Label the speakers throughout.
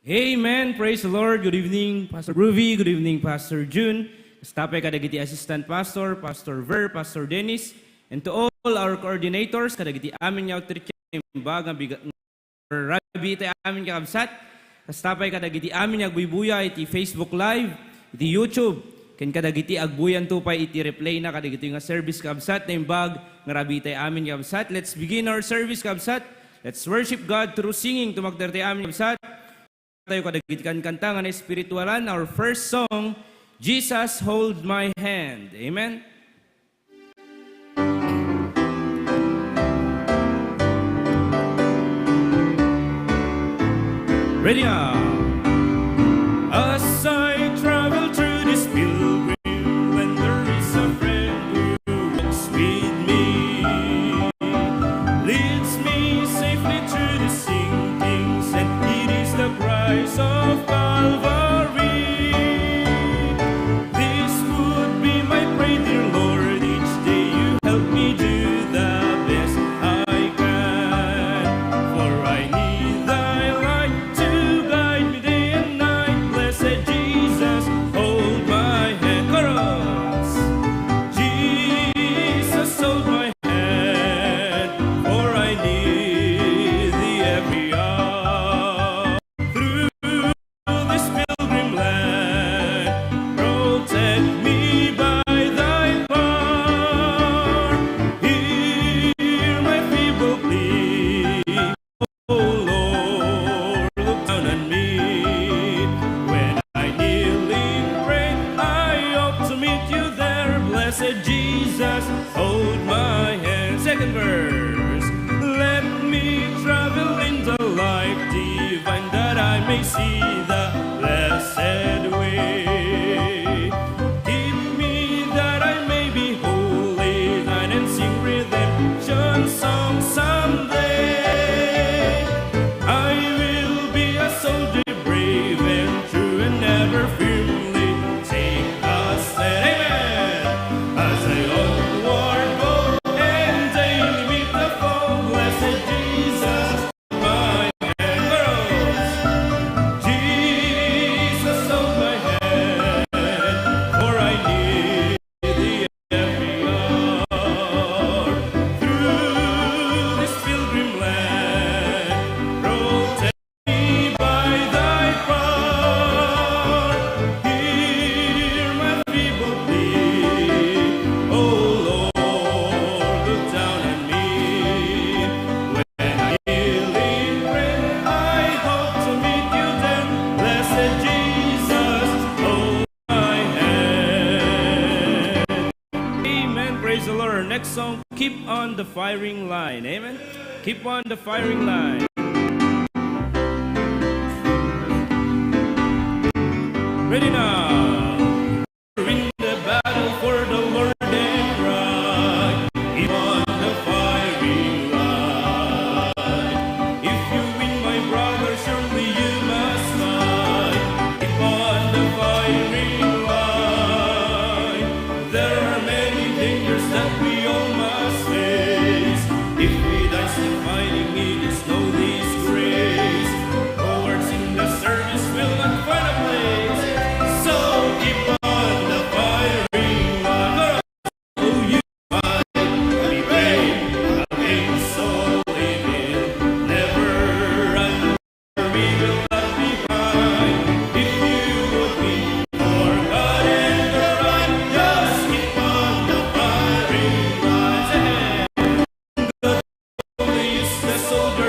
Speaker 1: Amen. Praise the Lord. Good evening, Pastor Ruby. Good evening, Pastor June. Stapay kadagiti Assistant Pastor, Pastor Ver, Pastor Dennis, and to all our coordinators, kadagiti amin niya outreach bagang Rabi iti amin kakabsat. Stapay kadagiti amin niya agbubuya iti Facebook Live, iti YouTube. Ken kadagiti agbuyan tupay iti replay na kadagiti nga service kakabsat na imbag nga Rabi iti amin kakabsat. Let's begin our service kakabsat. Let's worship God through singing tumagder iti amin kakabsat. Tayo kadagitikan kanta nga na espiritualan. Our first song, Jesus Hold My Hand. Amen. Ready now. As I travel through this pilgrim, when there is a friend who walks with me, leads me safely through the sinkings, and it is the price of Calvary. This would be my prayer, dear Lord. Each day you help me do the best I can. For I need thy light to guide me day and night. Blessed Jesus, hold my hand. Chorus. Jesus, hold my hand, for I need thee every hour. Through this pilgrim land, protect me by thy power. Hear my feeble plea, oh Lord, look down on me. When I kneel in prayer, I hope to meet you there. Blessed Jesus, hold my hand. Second verse. Let me travel in the light divine, that I may see the blessed way. Keep me that I may be holy thine, and sing redemption song someday. I will be a soldier brave and true, and never firmly take a stand. Amen. As I onward go and daily meet the foe, blessed Jesus, my hand. Girls. Jesus, hold my hand, for I need thee every hour. Through this pilgrim land, protect me by thy power. Hear my feeble plea, oh Lord, look down on me. When I kneel in prayer, I hope to meet you then. Blessed Jesus, hold my hand. Amen. Praise the Lord. Next song, Keep on the Firing Line. Amen. Keep on the firing line. Ready now. In the battle for the Lord and right. Keep on the firing line. If you win, my brother, surely you must fight. Keep on the firing line. There are many dangers that we all must face. If we die still fighting, it is no disgrace. Cowards in the service will not find a place. So keep on the firing line. Oh, you might be brave against all evil. Never run, we will not be behind. If you will be for God and the right, just keep on the firing line. Only is the soldier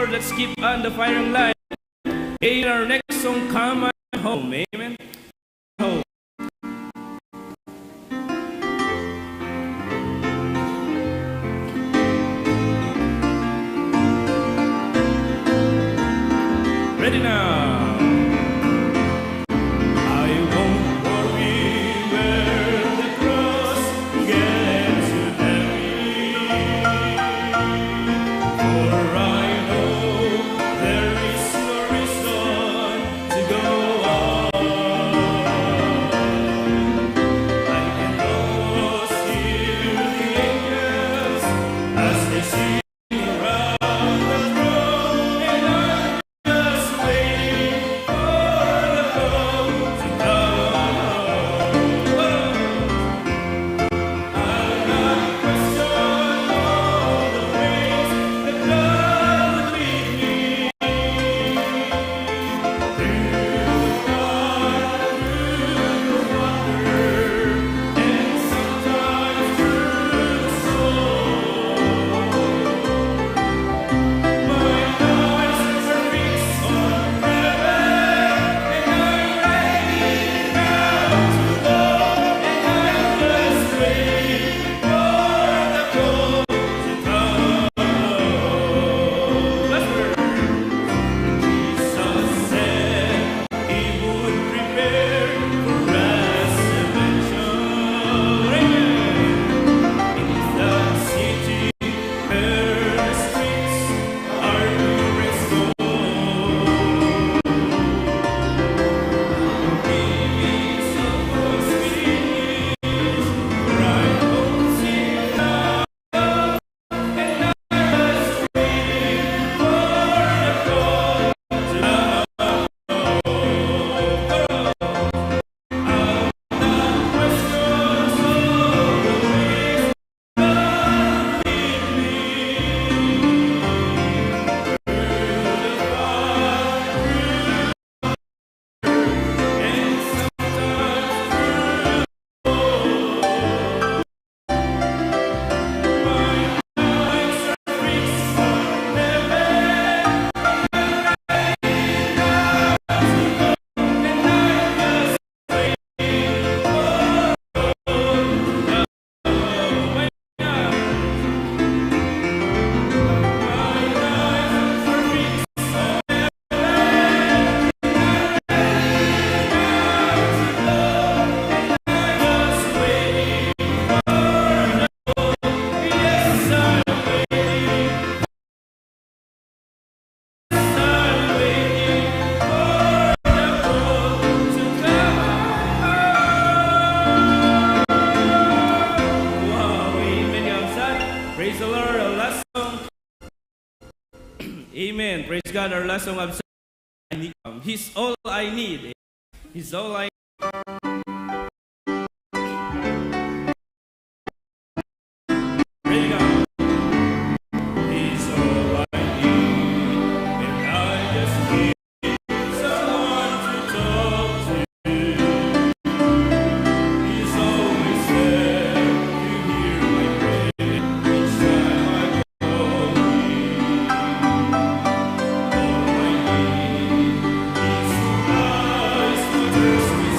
Speaker 1: Lord, let's keep on the firing line. In our next song, Come On Home. Amen. Home. Ready now. I won't worry where the cross gets you heavy, for I know there is no reason to go on. I can almost hear the angels as they sing around the throne, and I'm just waiting for the call to come home. I'll not question all the ways that God would lead me through the fire, through the water, and sometimes through the storm. My eyes are fixed on heaven, and I'm ready now to go, and I'm just waiting for the call to come home. Let's pray. Jesus said He would prepare for us a mansion. In that city where the streets are pure and stone. Giving some folks peace, for I don't see now, and I'm just waiting for the call to come home. Questions all the ways God lead me through the fire, and sometimes through the storm. My eyes are fixed on heaven, and I'm just waiting for the call. My eyes are fixed on heaven, just waiting for the call. Yes, I'm waiting. I'm waiting for the call to come home. Wow, amen, Yamsan. Praise the Lord. Our last song. Amen. Praise God. Our last song of He's all I need. He's all I Ready now. He's all I need, and I just need someone to talk to. He's always there to hear my prayer each time I call him. All I need is who loves me,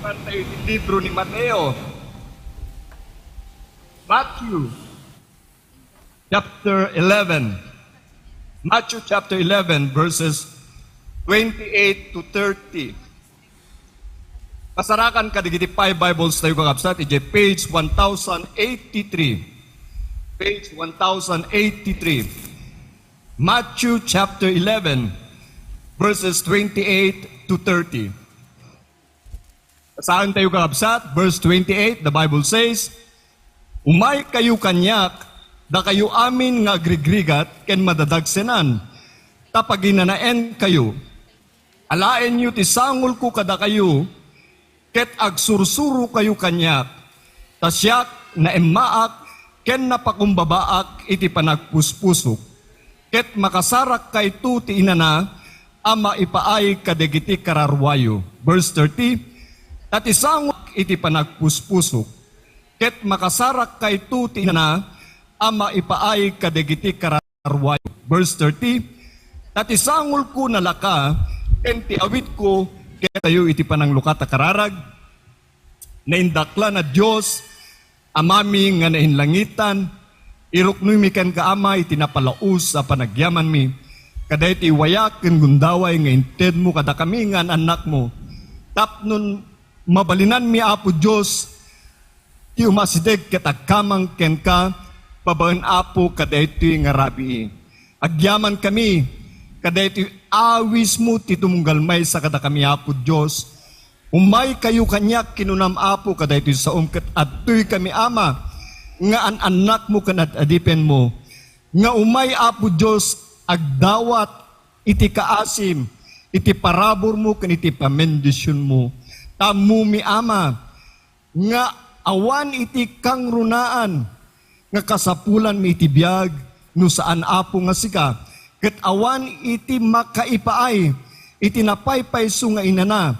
Speaker 2: naman tayo ng libro ni Mateo. Matthew chapter 11. Matthew chapter 11 verses 28 to 30. Pasarakan ka digiti 5 Bibles tayo kakabsat, iti page 1083. Page 1083. Matthew chapter 11 verses 28 to 30. Saan tayo kakabsat? Verse 28, the Bible says, "Umay kayo kanyak, da kayo amin nga agrigrigat, ken madadagsenan. Tapaginanaen kayo. Alaen nyo ti sangol ko kada kayo, ket agsursuro kayo kanyak. Tasyak na emaak, ken napakumbabaak iti panagpuspusok. Ket makasarak kay tu ti inana, ama ipaay kadagiti kararwayo." Verse 30, "Tati sangol iti panagpuspusok. Ket makasarak kay tu ti inana, ama ipaay kadagiti kararwayo." Verse 30, "Tati sangol ko nalaka, ken ti awit ko, ket tayo iti pananglukat a kararag, naindakla na Dios, amami nga nainlangitan, iruknoy mi ken kaama iti napalaus sa panagyaman mi, kaday ti wayak ken gundaway nga inted mo kada kami nga anak mo. Tapnon mabalinan mi Apo Dios, ti umasideg ket agkamang ken ka, pabaen Apo kaday ti nga rabii. Agyaman kami, kaday ti awis mo ti tumunggalmay sa kada kami Apo Dios. Umay kayo kanyak kinunam Apo kaday ti saom ket adtoy kami ama, nga an anak mo ken adipen mo. Nga umay Apo Dios agdawat iti kaasim, iti parabor mo ken iti pamendisyon mo. Tamu mi ama, nga awan iti kang runaan, nga kasapulan mi iti biyag, no saan Apo nga sika, ket awan iti makaipaay, iti napaypayso nga inana,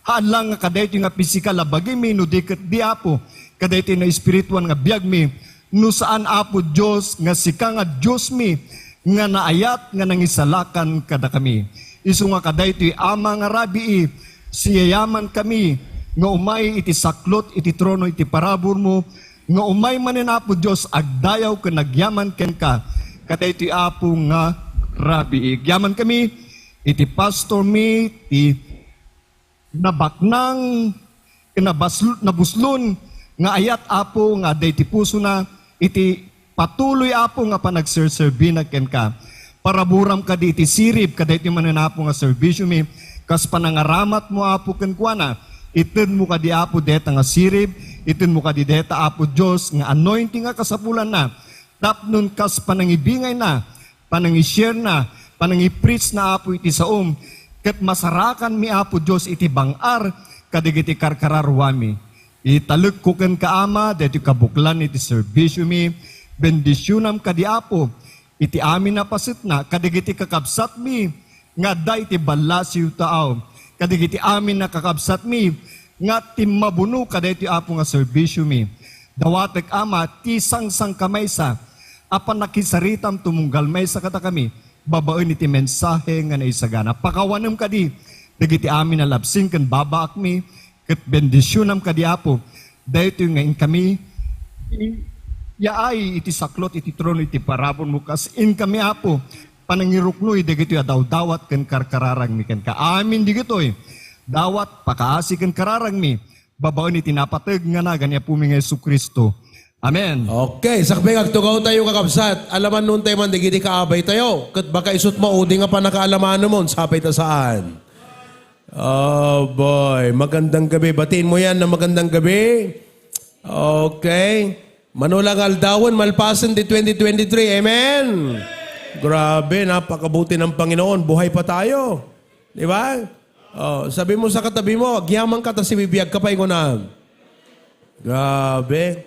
Speaker 2: haalang nga kadayto nga pisikal abagi mi, no diket di Apo, kadayto na espirituan nga biyag mi, no saan Apo Dios nga sika nga Dios mi, nga naayat nga nangisalakan kada kami. Isu nga kadayto ama nga rabii, siyayaman kami, nga umay iti saklot, iti trono, iti parabor mo, nga umay manen Apo Dios agdayaw ken nagyaman ken ka, kadayto Apo nga rabii. Gyaman kami, iti pastor mi, iti nabaknang, nabuslon, nga ayat Apo, nga day ti puso na, iti patuloy Apo nga panagserserbi na ken ka. Paraburam ka di iti sirib, kaday ti manen Apo nga serbisyo mi, kas panangaramat mo Apo ken kuana, iten mo ka di Apo deta nga sirib, iten mo ka di deta Apo Dios, nga anointing nga kasapulan na, tapnon kas panangibingay na, panangishare na, panangipreach na Apo iti saom, ket masarakan mi Apo Dios iti bangar, kadigiti karkararwami. Italek ko ken kaama, deti kabuklan iti serbisyo mi, bendisyonam ka di Apo, iti amin na pasit na, kadigiti kakabsat mi, nga da iti balasiw taaw, kadigiti amin na kakabsat mi, nga timabuno kada iti Apo nga serbisyo mi. Dawatek ama, ti sang kamaysa, apan nakisaritam tumunggal may sa kata kami, babaen iti mensahe nga naisagana. Pakawanam kadi, dagiti amin na labsing ken babaak mi, ket bendisyonam kadi Apo, dahito nga in kami, yaay iti saklot, iti trono, iti parabon mo, kas in kami Apo, panangiruknoy, dagito ya dawat ken karkararang mi ken ka. Amin digitoy, dawat pakaasi ken kararang mi, babaen iti napateg nga na, ganya puming Yesu Kristo. Amen.
Speaker 3: Okay, sakbay agtugaw tayo kakabsat. Alaman nun tayo man, digiti kaabay tayo. Kat baka isut mo, udi nga pa nakaalaman mo, sapay ta saan. Oh boy, magandang gabi. Batiin mo yan na magandang gabi. Okay. Manulang aldawan, malpasan di 2023. Amen. Grabe, napakabuti ng Panginoon. Buhay pa tayo. Di ba? Oh, sabi mo sa katabi mo, agyaman ka, tas ibibiyag ka pa yung na. Grabe.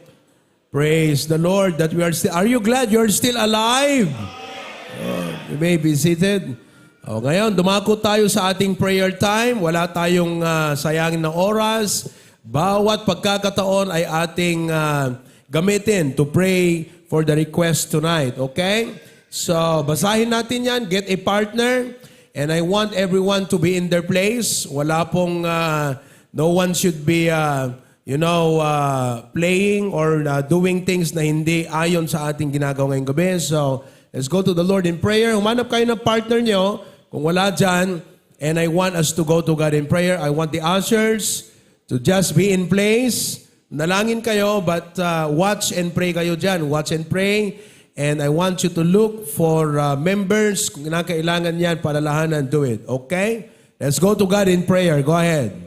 Speaker 3: Praise the Lord that we are still... Are you glad you're still alive? Oh, you may be seated. Oh, ngayon, dumako tayo sa ating prayer time. Wala tayong sayangin na oras. Bawat pagkakataon ay ating gamitin to pray for the request tonight. Okay? So, basahin natin yan. Get a partner. And I want everyone to be in their place. Wala pong no one should be, playing or doing things na hindi ayon sa ating ginagawa ngayong gabi. So, let's go to the Lord in prayer. Humanap kayo ng partner nyo. Kung wala dyan, and I want us to go to God in prayer. I want the ushers to just be in place. Nalangin kayo, but watch and pray kayo dyan. Watch and pray. And I want you to look for members. Kung kinakailangan yan, palalahanan, do it. Okay? Let's go to God in prayer. Go ahead.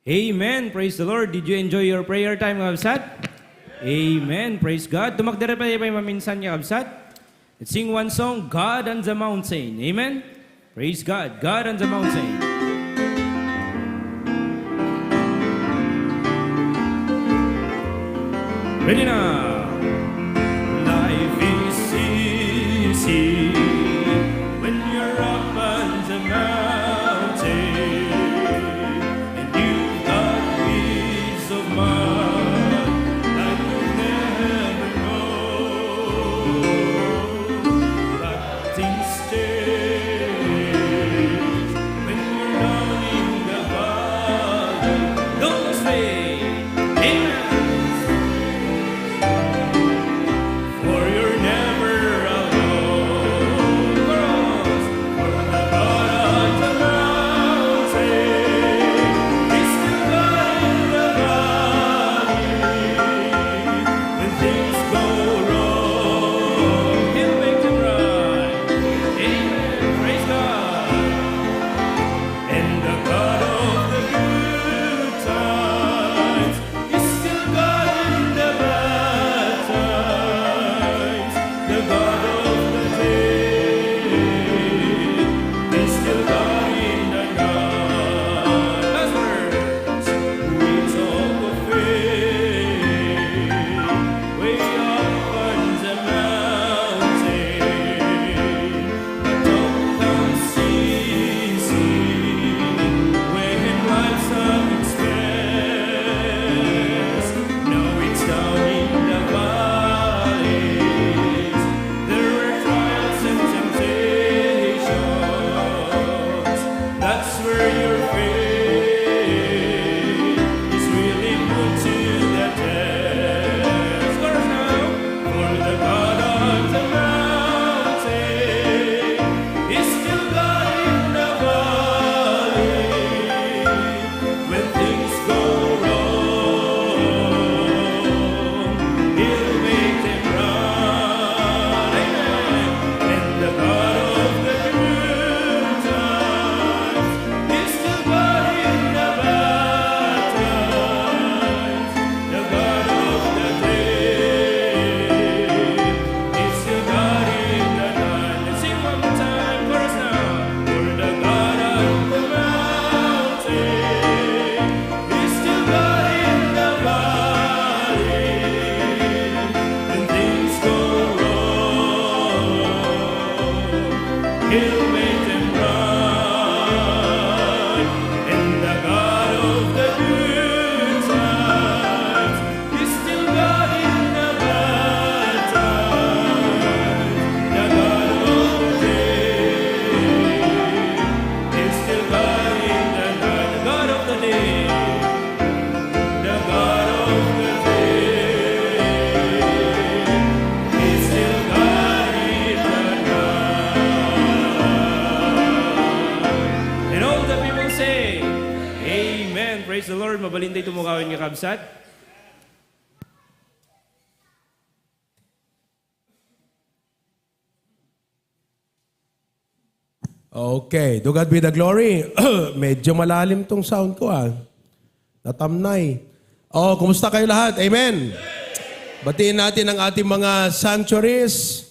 Speaker 1: Amen. Praise the Lord. Did you enjoy your prayer time, Kabsat? Amen. Praise God. Tumagdara pa yung maminsan niya, Kabsat. Let's sing one song, God on the Mountain. Amen. Praise God. God on the Mountain. Ready now. Life is easy when you're up on the mountain and you've got peace of mind like you'll never know. But things change when you're down in the valley. Don't stay. Amen. For you're never alone. Cross for the God on the mountain is still God in the valley. When things go wrong, He'll make them right. Amen. Praise God. And the God of the good times is still God in the bad times. The God of the day is still God in the night. Last words. We talk of faith way up on the mountain, but don't comes easy when life's up its best. Now it's down in the valleys. There are trials and temptations. That's where your faith is really put to the test. Chorus now. For the God on the mountain is still God in the valley. When things go wrong, He'll make them right. Amen. And the God of the good times is still God in the bad times. The God of the day is still God in the night. Let's sing one more time. Chorus now. For the God on the mountain is still God in the valley. When things go wrong, He'll make them right. And the God of the good times is still God in the bad times. The God of the day is still God in the night. The God of the day, the God of the day is still God in the night. And all the people say, Amen. Praise the Lord. Mabalintay tumukawin nga, Kabsat.
Speaker 3: Okay, to God be the glory. Medyo malalim tong sound ko Natamnay. Oh, kumusta kayo lahat? Amen. Batiin natin ang ating mga sanctuaries.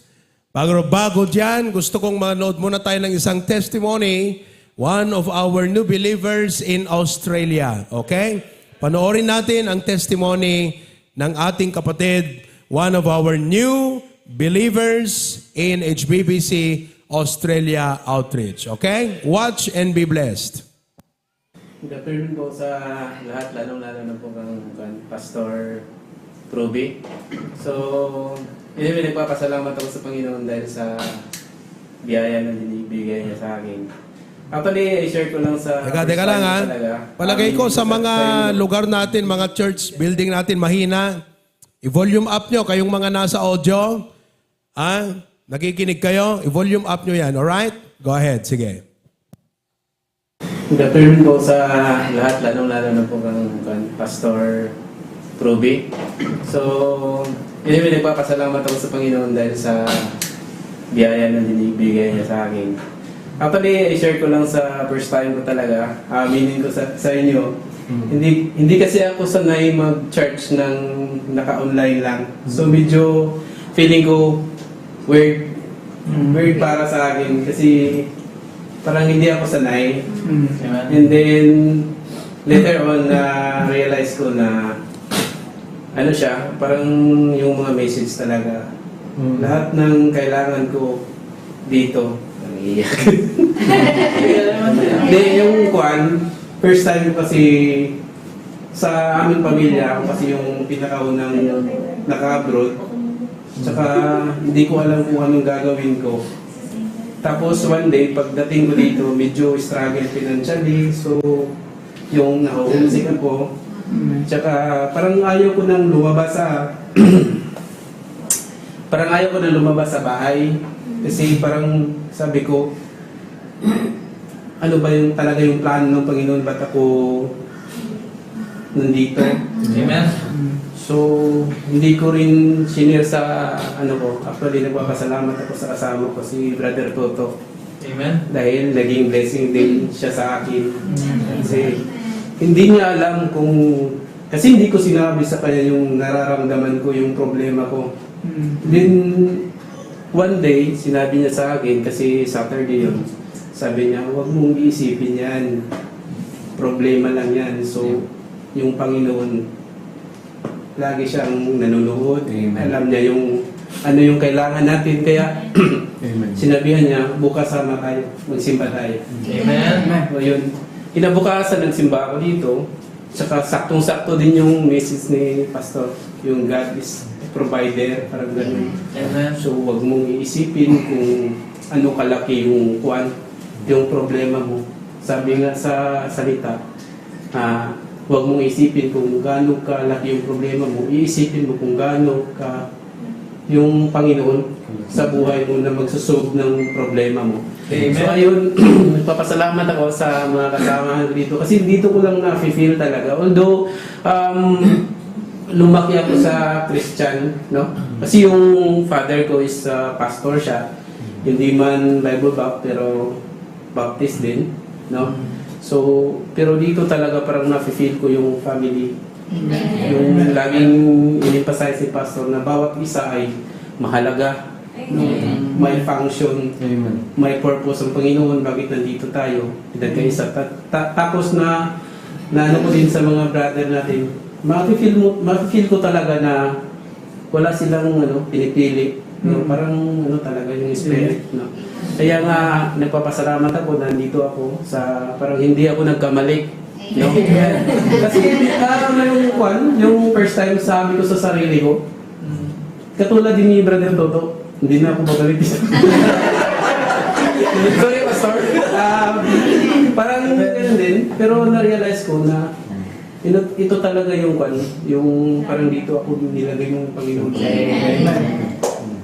Speaker 3: Bago dyan, gusto kong manood muna tayo ng isang testimony. One of our new believers in Australia. Okay? Panoorin natin ang testimony ng ating kapatid, one of our new believers in HBBC Australia Outreach. Okay? Watch and be blessed.
Speaker 4: Good afternoon po sa lahat, lalong-lalo na po kang Pastor Ruby. So, anyway, nagpapasalamat ako sa Panginoon dahil sa biyaya na binibigay niya sa akin. Actually, i-share ko lang sa...
Speaker 3: Teka lang Palagay ko sa mga lugar natin, mga church building natin, mahina. I-volume up nyo, kayong mga nasa audio. Nakikinig kayo, i-volume up nyo yan, alright? Go ahead, sige.
Speaker 4: Good afternoon po sa lahat, lalong-lalo na po kang Pastor Ruby. So, anyway, nagpapasalamat ako sa Panginoon dahil sa biyaya na binibigay niya sa akin. Actually, i-share ko lang sa first time ko talaga. Aminin ko sa inyo Hindi kasi ako sanay mag-church ng naka-online lang. So medyo feeling ko weird. Weird para sa akin kasi parang hindi ako sanay. And then later on realize ko na ano siya, parang yung mga message talaga. Lahat ng kailangan ko dito. Nangiyak. Hindi, yung first time ko kasi sa aming pamilya, ako kasi yung pinakaunang naka-abroad. Tsaka hindi ko alam kung anong gagawin ko. Tapos one day, pagdating ko dito, medyo struggle financially. So, yung na-homesick ako. Tsaka parang ayaw ko nang lumabas sa parang ayaw ko nang lumabas sa bahay. Kasi parang sabi ko, ano ba yung talaga yung plano ng Panginoon? Ba't ako nandito?
Speaker 5: Amen.
Speaker 4: So, hindi ko rin sinir sa ano ko. Actually, nagpapasalamat ako sa kasama ko, si Brother Toto.
Speaker 5: Amen.
Speaker 4: Dahil naging blessing din siya sa akin. Kasi hindi niya alam kung... Kasi hindi ko sinabi sa kanya yung nararamdaman ko, yung problema ko. Then, one day, sinabi niya sa akin, kasi Saturday yun, sabi niya, huwag mong iisipin yan. Problema lang yan. So, yung Panginoon, lagi siyang nanonood. Alam niya yung ano yung kailangan natin. Kaya, sinabihan niya, bukas sama tayo, magsimba tayo.
Speaker 5: Amen.
Speaker 4: So, yun. Kinabukasan, nagsimba ako dito. Tsaka saktong-sakto din yung message ni Pastor. Yung God is provider, parang ganun.
Speaker 5: Amen.
Speaker 4: So, wag mong iisipin kung ano kalaki yung yung problema mo. Sabi nga sa salita, wag mong isipin kung gaano kalaki yung problema mo. Iisipin mo kung gaano ka yung Panginoon sa buhay mo na magsusolve ng problema mo.
Speaker 5: Amen.
Speaker 4: So ayun, nagpapasalamat ako sa mga kasama dito kasi dito ko lang na-feel talaga. Although lumaki ako sa Christian, no? Kasi yung father ko is pastor siya. Hindi man Bible pero Baptist din, no? So, pero dito talaga parang na-feel ko yung family. Yung laging in-emphasize si pastor na bawat isa ay mahalaga. No? May function, may purpose ang Panginoon, bakit nandito tayo, pinagkaisa. Tapos na ano ko din sa mga brother natin, ma-feel ko talaga na wala silang pinipili. No? Parang talaga yung spirit. No? Kaya nga, nagpapasalamat ako, nandito ako sa, parang hindi ako nagkamali. No? Kasi yung first time sabi ko sa sarili ko, katulad din ni Brother Toto, hindi na ako babalik. Sorry, Pastor. Parang ganun din, pero na-realize ko na ito talaga yung parang dito ako nilagay yung Panginoon.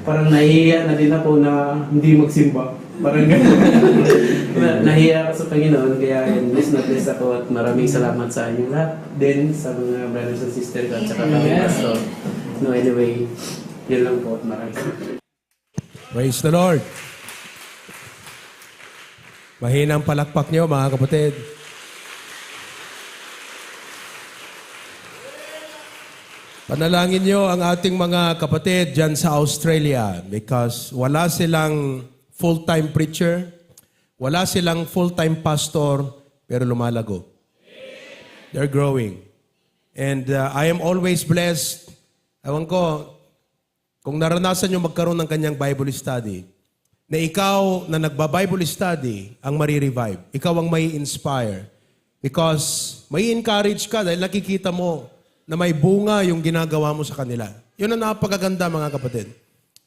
Speaker 4: Parang nahihiya na din ako na hindi magsimba. Parang gano'n. Nahiya ako sa Panginoon, kaya bless na bless ako at maraming salamat sa inyong lahat. Then, sa mga brothers and sisters at saka kami pastor. No, anyway, yun lang po at maraming salamat.
Speaker 3: Praise the Lord. Mahinang palakpak niyo, mga kapatid. Panalangin niyo ang ating mga kapatid dyan sa Australia because wala silang full-time preacher, wala silang full-time pastor, pero lumalago. They're growing. And I am always blessed. Ewan ko, kung naranasan nyo magkaroon ng kanyang Bible study, na ikaw na nagba-Bible study ang marirevive. Ikaw ang may inspire. Because may encourage ka dahil nakikita mo na may bunga yung ginagawa mo sa kanila. Yun ang napakaganda, mga kapatid.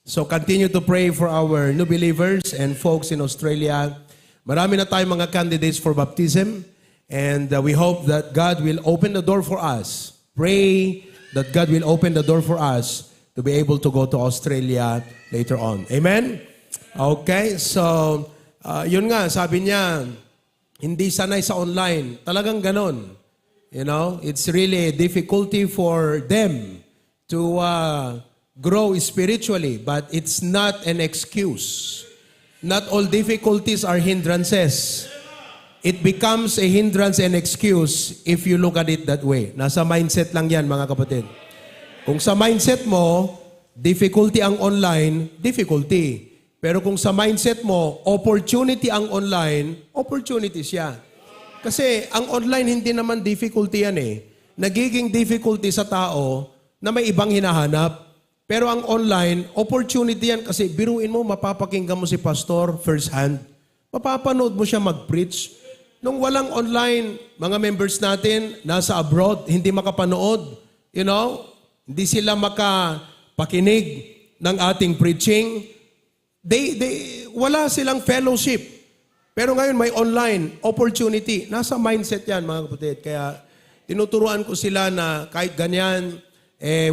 Speaker 3: So continue to pray for our new believers and folks in Australia. Marami na tayong mga candidates for baptism. And we hope that God will open the door for us. Pray that God will open the door for us to be able to go to Australia later on. Amen? Okay, so yun nga, sabi niya, hindi sanay sa online. Talagang ganon. You know, it's really a difficulty for them to grow spiritually, but it's not an excuse. Not all difficulties are hindrances. it becomes a hindrance and excuse if you look at it that way. Nasa mindset lang yan, mga kapatid. Kung sa mindset mo, difficulty ang online, difficulty. Pero kung sa mindset mo, opportunity ang online, opportunity siya. Kasi ang online hindi naman difficulty yan eh. Nagiging difficulty sa tao na may ibang hinahanap. Pero ang online, opportunity yan kasi biruin mo, mapapakinggan mo si pastor first hand. Mapapanood mo siya mag-preach. Nung walang online, mga members natin, nasa abroad, hindi makapanood. You know, hindi sila makapakinig ng ating preaching. Wala silang fellowship. Pero ngayon may online opportunity. Nasa mindset yan, mga kapatid. Kaya tinuturuan ko sila na kahit ganyan,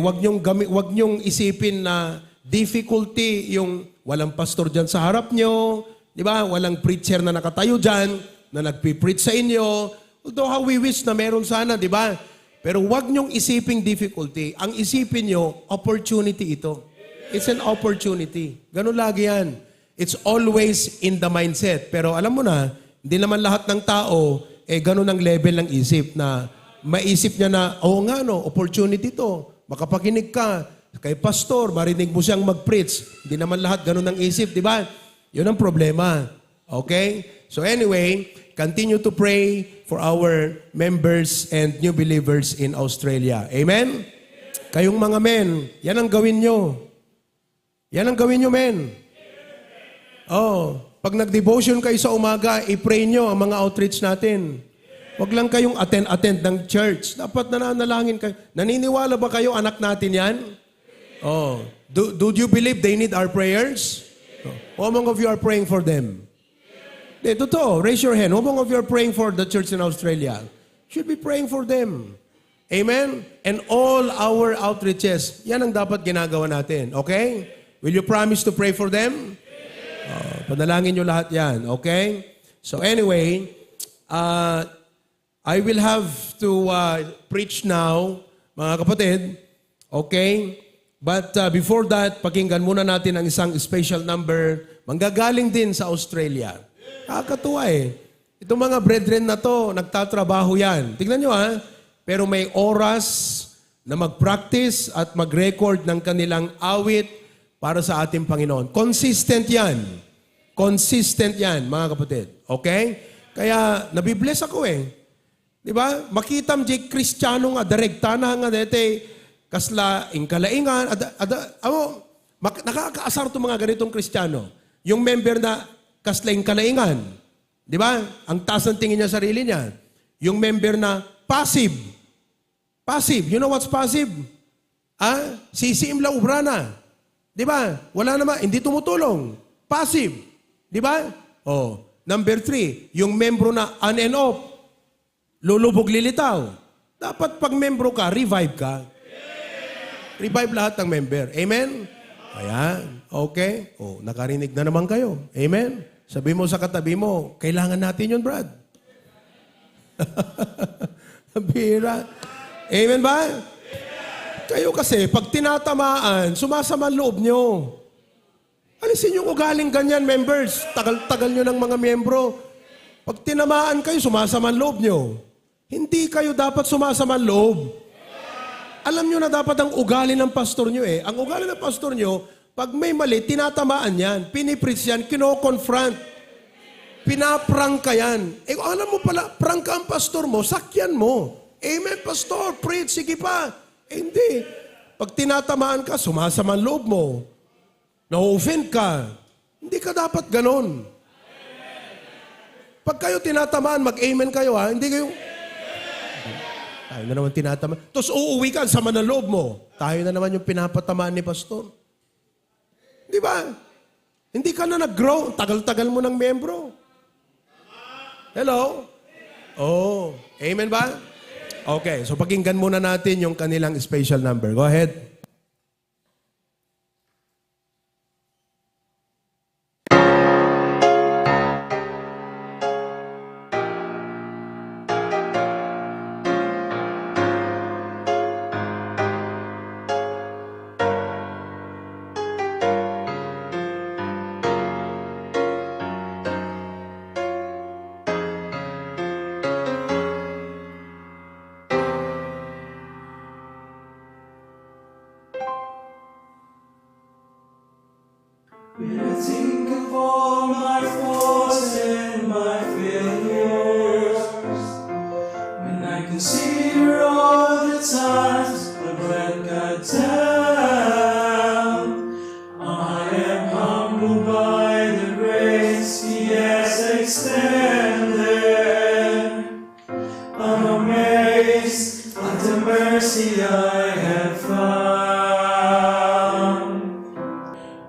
Speaker 3: wag niyong isipin na difficulty yung walang pastor dyan sa harap nyo, di ba? Walang preacher na nakatayo dyan, na nagpipreach sa inyo. Although how we wish na meron sana, di ba? Pero wag niyong isiping difficulty. Ang isipin niyo, opportunity ito. It's an opportunity. Ganun lagi yan. It's always in the mindset. Pero alam mo na, hindi naman lahat ng tao, ganun ang level ng isip na maisip niya na, oo nga no, opportunity to. Makapakinig ka kay pastor, marinig mo siyang mag-preach. Hindi naman lahat ganun ang isip, di ba? Yun ang problema. Okay? So anyway, continue to pray for our members and new believers in Australia. Amen? Kayong mga men, yan ang gawin nyo. Yan ang gawin nyo, men. Oh, pag nag-devotion kayo sa umaga, i-pray nyo ang mga outreach natin. Huwag lang kayong attend ng church. Dapat nananalangin kayo. Naniniwala ba kayo, anak natin yan? Oh, do you believe they need our prayers? How many of you are praying for them? Totoo, raise your hand. How many of you are praying for the church in Australia? Should be praying for them. Amen? And all our outreaches, yan ang dapat ginagawa natin. Okay? Will you promise to pray for them? Panalangin nyo lahat yan. Okay? So anyway, I will have to preach now, mga kapatid. Okay? But before that, pakinggan muna natin ang isang special number. Manggagaling din sa Australia. Kakatuwa eh. Itong mga brethren na to, nagtatrabaho yan. Tignan nyo ha. Pero may oras na mag-practice at mag-record ng kanilang awit para sa ating Panginoon. Consistent yan. Consistent yan, mga kapatid. Okay? Kaya, nabibless ako eh. Di ba? Makitam di Kristiyano nga, direkta nga dete, kasla, ingkalaingan, nakakaasar itong mga ganitong Kristiyano. Yung member na kasla ingkalaingan. Di ba? Ang taas ng tingin niya sa sarili niya. Yung member na passive. Passive. You know what's passive? Sisiim lang ubrana. Di ba? Wala naman, hindi tumutulong. Passive. Di ba? Oh. Number 3, yung membro na on and off. Lulubog lilitaw. Dapat pag membro ka, revive ka. Revive lahat ng member. Amen? Ayan. Okay. Oh, nakarinig na naman kayo. Amen? Sabi mo sa katabi mo, kailangan natin yun, Brad. Bira. Amen ba? Kayo kasi, pag tinatamaan, sumasama ang loob nyo. Alisin yung ugaling ganyan, members. Tagal-tagal nyo ng mga miyembro. Pag tinamaan kayo, sumasama ang loob nyo. Hindi kayo dapat sumasama ang loob. Alam nyo na dapat ang ugali ng pastor nyo eh. Ang ugali ng pastor nyo, pag may mali, tinatamaan yan, pinipreach yan, kino-confront. Pinaprank ka yan. Alam mo pala, prank ka ang pastor mo, sakyan mo. Amen, pastor, preach, sige pa. Hindi. Pag tinatamaan ka, sumasama ang loob mo. Na-offend ka. Hindi ka dapat ganon. Pag kayo tinatamaan, mag-amen kayo ha. Hindi kayo... Tayo na naman tinatamaan. Tapos uuwi ka, sama ng loob mo. Tayo na naman yung pinapatamaan ni pastor. Di ba? Hindi ka na nag-grow. Tagal-tagal mo ng membro. Hello? Oh. Amen ba? Okay, so pakinggan muna natin yung kanilang special number. Go ahead.
Speaker 1: and my failures. When I consider all the times I've let God down, I am humbled by the grace He has extended. I'm amazed at the mercy I have found.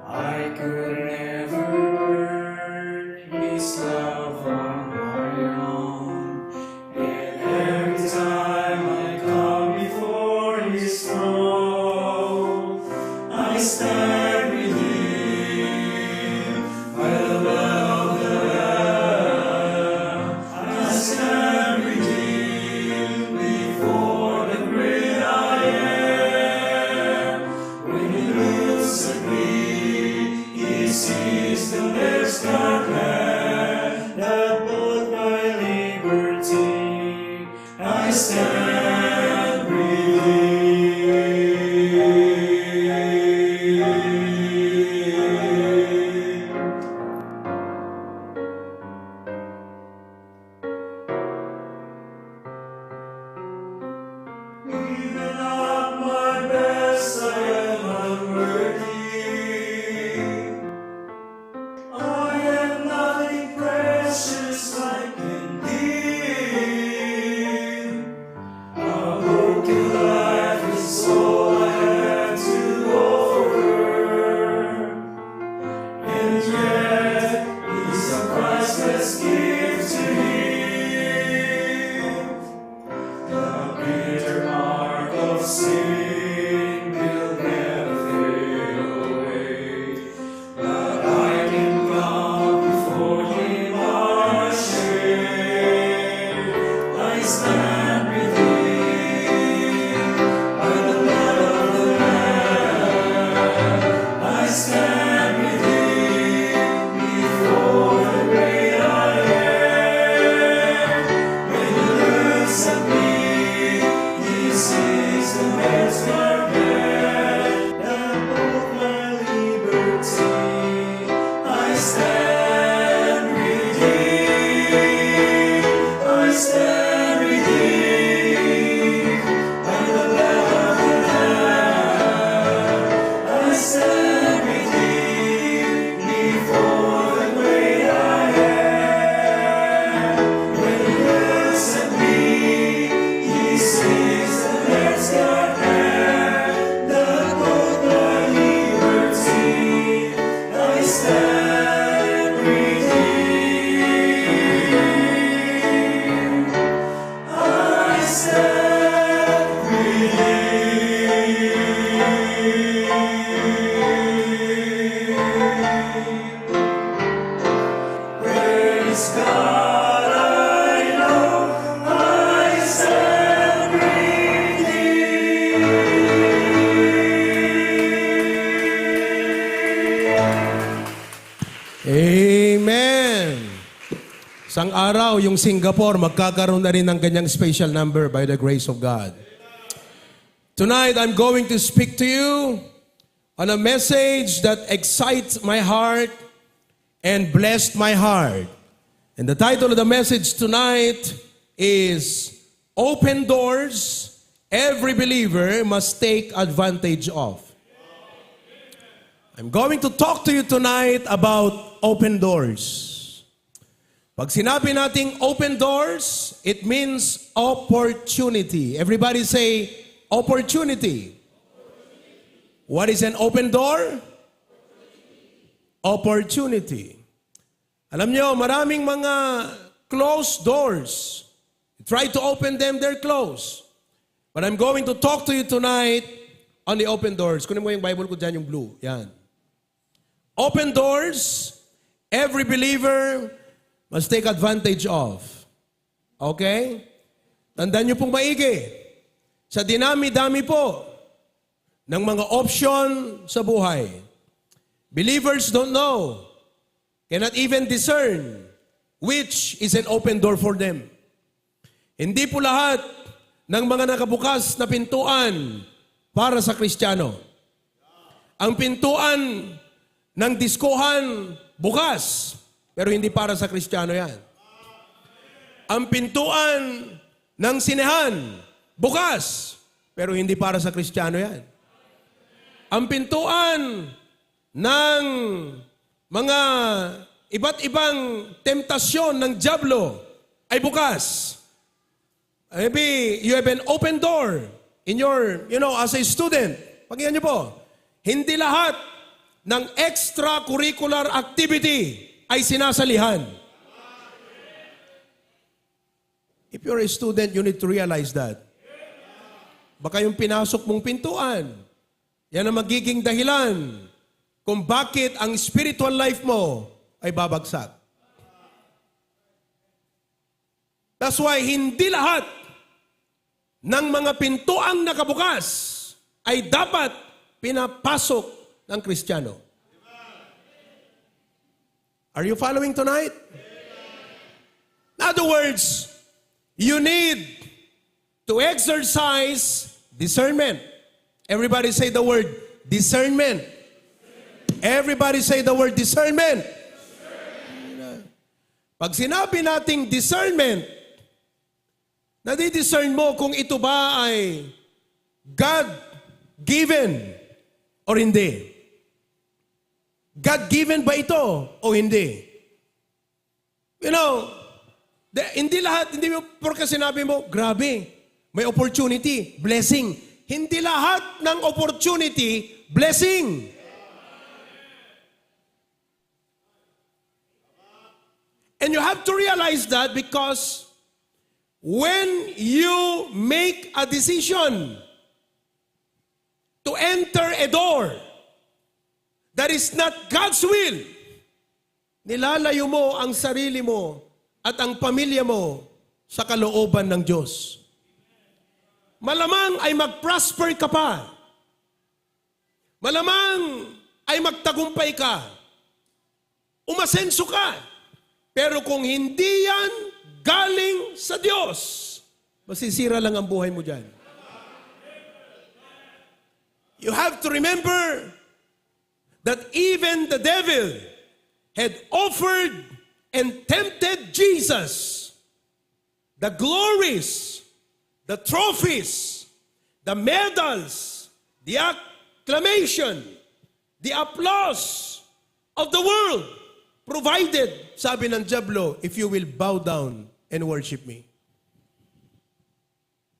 Speaker 1: I could never earn His love on my own, and every time I come before His throne, I stand redeemed by the blood of the Lamb. I stand redeemed before the great I am. When He looks at me, He sees the best God had, that bought my liberty. I stand redeemed. Even at my best, I am unworthy. I am nothing precious I can give. A broken life is all I have to offer, and yet it's a priceless gift to Him. The bitter mark of sin will never fade away, but I can come before Him unashamed. I stand redeemed by the blood of the Lamb. I stand redeemed before the great I am. When He looks at me, He sees the best God had, that bought my liberty. I stand redeemed. I stand redeemed by the blood of the Lamb. I stand redeemed before the great I am. When He looks at me, He sees the best God had, that bought my liberty. I stand redeemed. I stand redeemed. Praise God, I know I stand redeemed.
Speaker 3: Amen! Isang araw, yung Singapore, magkakaroon na rin ng ganyang special number by the grace of God. Tonight, I'm going to speak to you on a message that excites my heart and blessed my heart. And the title of the message tonight is Open Doors Every Believer Must Take Advantage of. I'm going to talk to you tonight about open doors. Pag sinabi nating open doors, it means opportunity. Everybody say, opportunity. What is an open door? Opportunity. Alam nyo, maraming mga closed doors. You try to open them, they're closed. But I'm going to talk to you tonight on the open doors. Kunin mo yung Bible ko dyan, yung blue. Yan. Open doors, every believer must take advantage of. Okay? Tandaan nyo pong maigi. Sa dinami-dami po ng mga option sa buhay, believers don't know, cannot even discern which is an open door for them. Hindi po lahat ng mga nakabukas na pintuan para sa Kristiyano. Ang pintuan ng diskohan bukas, pero hindi para sa Kristiyano yan. Ang pintuan ng sinehan, bukas, pero hindi para sa Kristiyano yan. Ang pintuan ng mga iba't ibang temptasyon ng dyablo ay bukas. Maybe you have an open door in your, as a student. Pakinggan niyo po, hindi lahat ng extracurricular activity ay sinasalihan. If you're a student, you need to realize that. Baka yung pinasok mong pintuan, yan ang magiging dahilan kung bakit ang spiritual life mo ay babagsak. That's why hindi lahat ng mga pintuang nakabukas ay dapat pinapasok ng Kristiyano. Are you following tonight? In other words, you need to exercise discernment. Everybody say the word discernment. Everybody say the word discernment. Pag sinabi nating discernment, nadi-discern mo kung ito ba ay God-given or hindi. God-given ba ito o hindi? Hindi lahat, hindi mo porka sinabi mo, grabe, may opportunity, blessing. Hindi lahat ng opportunity, blessing. And you have to realize that because when you make a decision to enter a door that is not God's will, nilalayo mo ang sarili mo at ang pamilya mo sa kalooban ng Diyos. Malamang ay mag-prosper ka pa. Malamang ay magtagumpay ka. Umasenso ka. Pero kung hindi yan galing sa Diyos, masisira lang ang buhay mo dyan. You have to remember that even the devil had offered and tempted Jesus. The glories, the trophies, the medals, the acclamation, the applause of the world, provided, sabi ng dyablo, if you will bow down and worship me.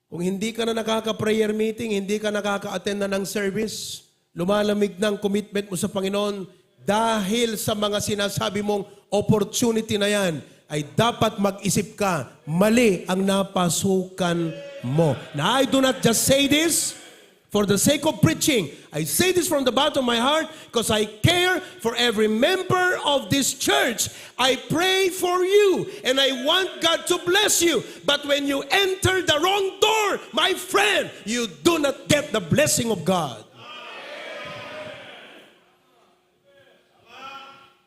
Speaker 3: Kung hindi ka na nakaka-prayer meeting, hindi ka nakaka-attend na ng service, lumalamig ng commitment mo sa Panginoon, dahil sa mga sinasabi mong opportunity na yan, ay dapat mag-isip ka, mali ang napasukan mo. Now, I do not just say this for the sake of preaching. I say this from the bottom of my heart because I care for every member of this church. I pray for you and I want God to bless you. But when you enter the wrong door, my friend, you do not get the blessing of God.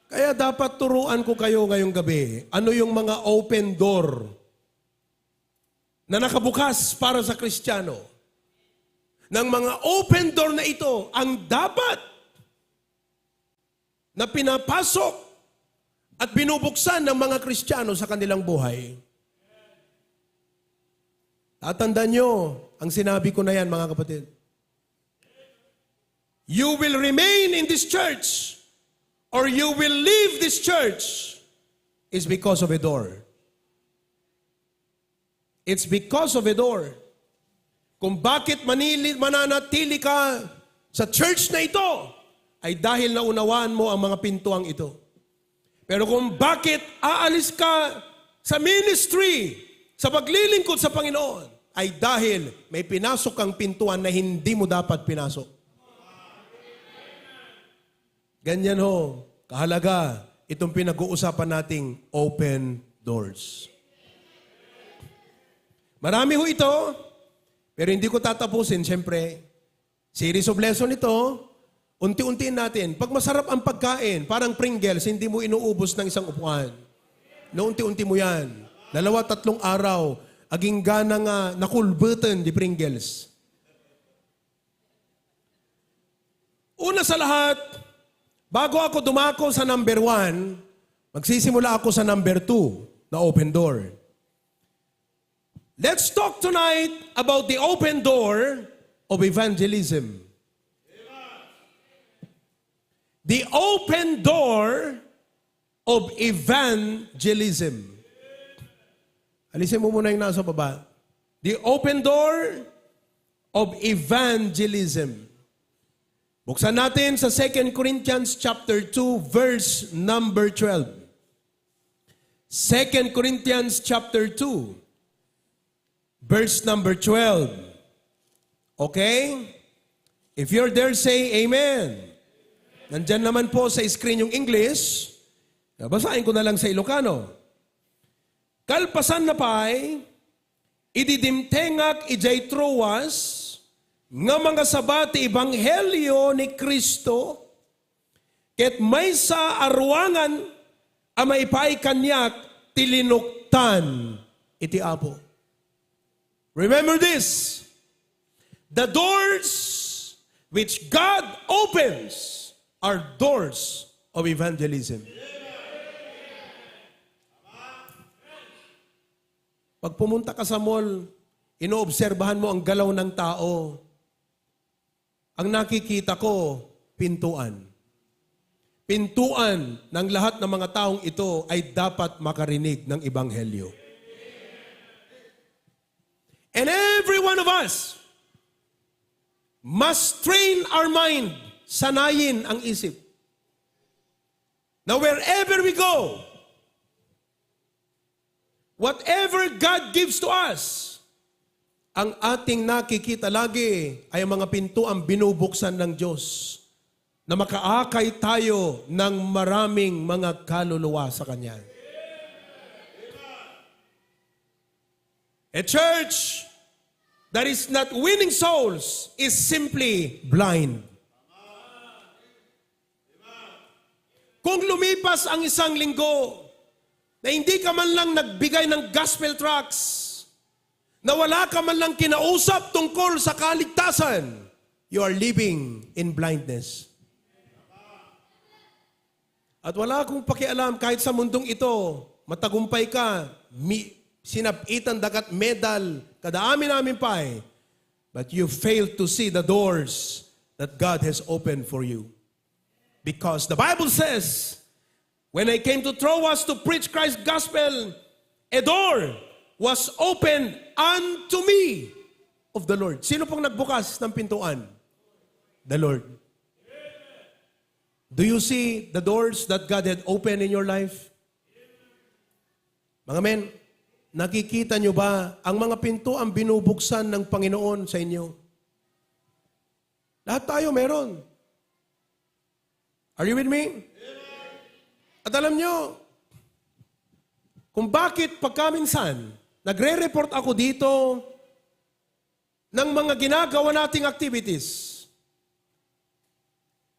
Speaker 3: Kaya dapat turuan ko kayo ngayong gabi, ano yung mga open door na nakabukas para sa Kristiyano. Ng mga open door na ito, ang dapat na pinapasok at binubuksan ng mga Kristiyano sa kanilang buhay. Tatandaan nyo ang sinabi ko na yan, mga kapatid. You will remain in this church or you will leave this church is because of a door. It's because of a door. Kung bakit mananatili ka sa church na ito, ay dahil naunawaan mo ang mga pintuang ito. Pero kung bakit aalis ka sa ministry, sa paglilingkod sa Panginoon, ay dahil may pinasok kang pintuan na hindi mo dapat pinasok. Ganyan ho, kahalaga itong pinag-uusapan nating open doors. Marami ho ito, pero hindi ko tatapusin, siyempre. Series of lesson ito, unti-untiin natin. Pag masarap ang pagkain, parang Pringles, hindi mo inuubos ng isang upuan. No, unti-unti mo yan. 2-3 araw, aging gana nga nakulbutan di Pringles. Una sa lahat, bago ako dumako sa number 1, Magsisimula ako sa number 2 na open door. Let's talk tonight about the open door of evangelism. The open door of evangelism. Alisin mo muna yung nasa baba. The open door of evangelism. Buksan natin sa 2 Corinthians chapter 2 verse number 12. 2 Corinthians chapter 2 verse number 12. Okay? If you're there, say amen. Nandyan naman po sa screen yung English. Basahin ko na lang sa Ilocano. Kalpasan na pa'y, ididimtengak ijay troas, nga mga sabati ebanghelyo ni Kristo, ket may sa arwangan, amay pa'y kanyak, tilinuktan, iti apo. Remember this, the doors which God opens are doors of evangelism. Pag pumunta ka sa mall, inoobserbahan mo ang galaw ng tao. Ang nakikita ko, pintuan. Pintuan ng lahat ng mga taong ito ay dapat makarinig ng ebanghelyo. And every one of us must train our mind, sanayin ang isip. Now wherever we go, whatever God gives to us, ang ating nakikita lagi ay mga pintuang binubuksan ng Diyos na makaakay tayo ng maraming mga kaluluwa sa Kanya. A church that is not winning souls is simply blind. Kung lumipas ang isang linggo na hindi ka man lang nagbigay ng gospel tracts, na wala ka man lang kinausap tungkol sa kaligtasan, you are living in blindness. At wala akong pakialam kahit sa mundong ito, matagumpay ka, sinapitan dagat medal, kadaami namin pa eh. But you failed to see the doors that God has opened for you. Because the Bible says, when I came to Troas to preach Christ's gospel, a door was opened unto me of the Lord. Sino pong nagbukas ng pintuan? The Lord. Do you see the doors that God had opened in your life? Mga men, nakikita nyo ba ang mga pintuan binubuksan ng Panginoon sa inyo? Lahat tayo meron. Are you with me? At alam nyo, kung bakit pagkaminsan, nagre-report ako dito ng mga ginagawa nating activities,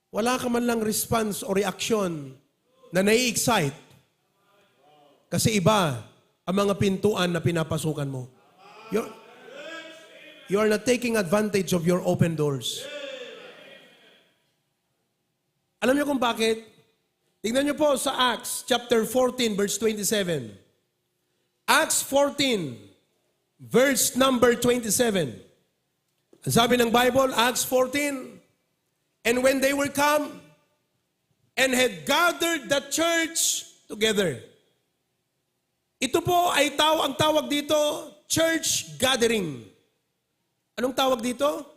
Speaker 3: wala ka man lang response o reaction na nai-excite kasi iba ang mga pintuan na pinapasukan mo. You are not taking advantage of your open doors. Alam niyo kung bakit? Tingnan niyo po sa Acts chapter 14 verse 27. Acts 14 verse number 27. Ang sabi ng Bible, Acts 14, and when they were come and had gathered the church together. Ito po ay ang tawag dito, church gathering. Anong tawag dito?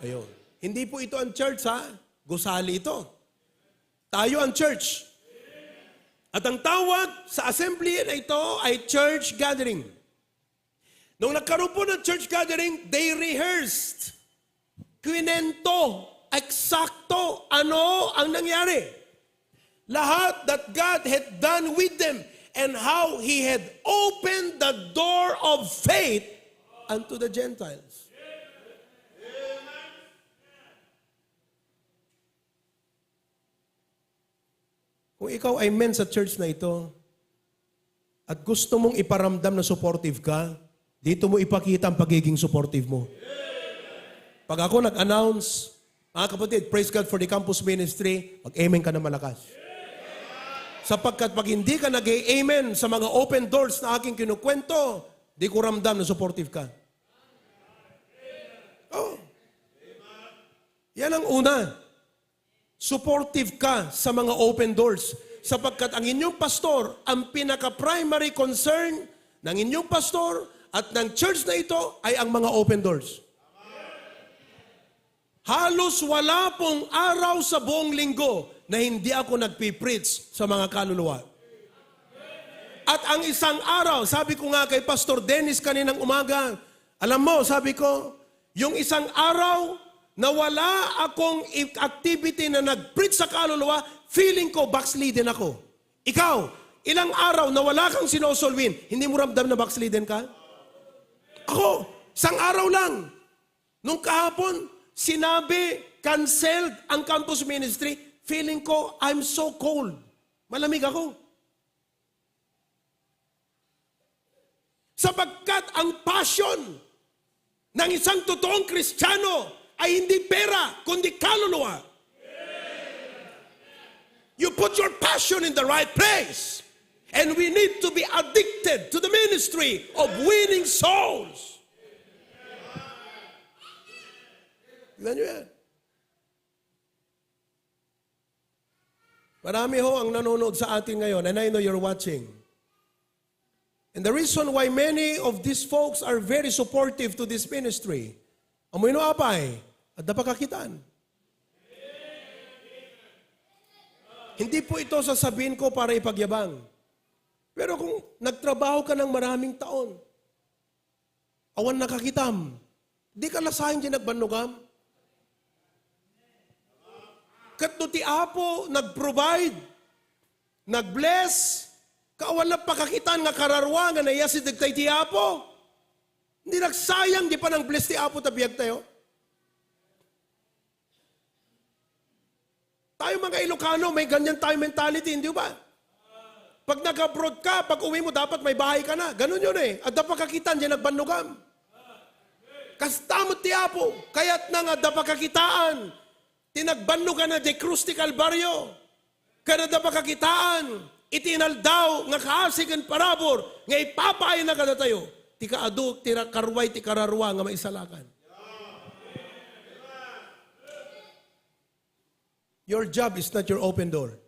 Speaker 3: Ayun. Hindi po ito ang church ha. Gusali ito. Tayo ang church. At ang tawag sa assembly na ito ay church gathering. Nung nagkaroon po ng church gathering, they rehearsed. Kwinento, eksakto, ano ang nangyari. Lahat that God had done with them and how He had opened the door of faith unto the Gentiles. Kung ikaw ay men sa church na ito at gusto mong iparamdam na supportive ka, dito mo ipakita ang pagiging supportive mo. Pag ako nag-announce, mga kapatid, praise God for the campus ministry, mag-amen ka na malakas. Sapagkat pag hindi ka nag-amen sa mga open doors na aking kinukwento, di ko ramdam na supportive ka. Oh. Yan ang una. Supportive ka sa mga open doors. Sapagkat ang inyong pastor, ang pinaka-primary concern ng inyong pastor at ng church na ito ay ang mga open doors. Halos wala pong araw sa buong linggo na hindi ako nagpipreach sa mga kaluluwa. At ang isang araw, sabi ko nga kay Pastor Dennis kaninang umaga, alam mo, sabi ko, yung isang araw na wala akong activity na nag-preach sa kaluluwa, feeling ko backslidden ako. Ikaw, ilang araw na wala kang sinosolwin, hindi mo ramdam na backslidden ka? Ako, isang araw lang. Nung kahapon, sinabi, canceled ang campus ministry, feeling ko, I'm so cold. Malamig ako. Sapagkat ang passion ng isang totoong Kristiyano ay hindi pera, kundi kaluluwa. You put your passion in the right place. And we need to be addicted to the ministry of winning souls. Tignan nyo yan. Marami ho ang nanonood sa atin ngayon, and I know you're watching. And the reason why many of these folks are very supportive to this ministry, amoy no apay, at napakakitaan. Hindi po ito sasabihin ko para ipagyabang. Pero kung nagtrabaho ka ng maraming taon, awan nakakitam, di ka lasahin dyan nagbanugam. Katno ti Apo, nag-provide, nag-bless, kaawan na pakakitan nga kararwa nga nayasid nagtay ti Apo. Hindi nagsayang, di pa nang bless ti Apo tabiyag tayo. Tayo mga Ilocano, may ganyan tayo mentality, hindi ba? Pag nag-abroad ka, pag uwi mo, dapat may bahay ka na. Ganun yun eh. At napakakitan, diyan nagbanugam. Kastamot ti Apo, kaya't na nga napakakitaan, tinagbanugan na de Cruz ti Calvario. Kaya napakakitaan, itinal daw nga kaasigan parabor, nga ipapaay na kada tayo. Ti kaaduk, ti karway, ti kararwa nga maisalakan. Your job is not your open door.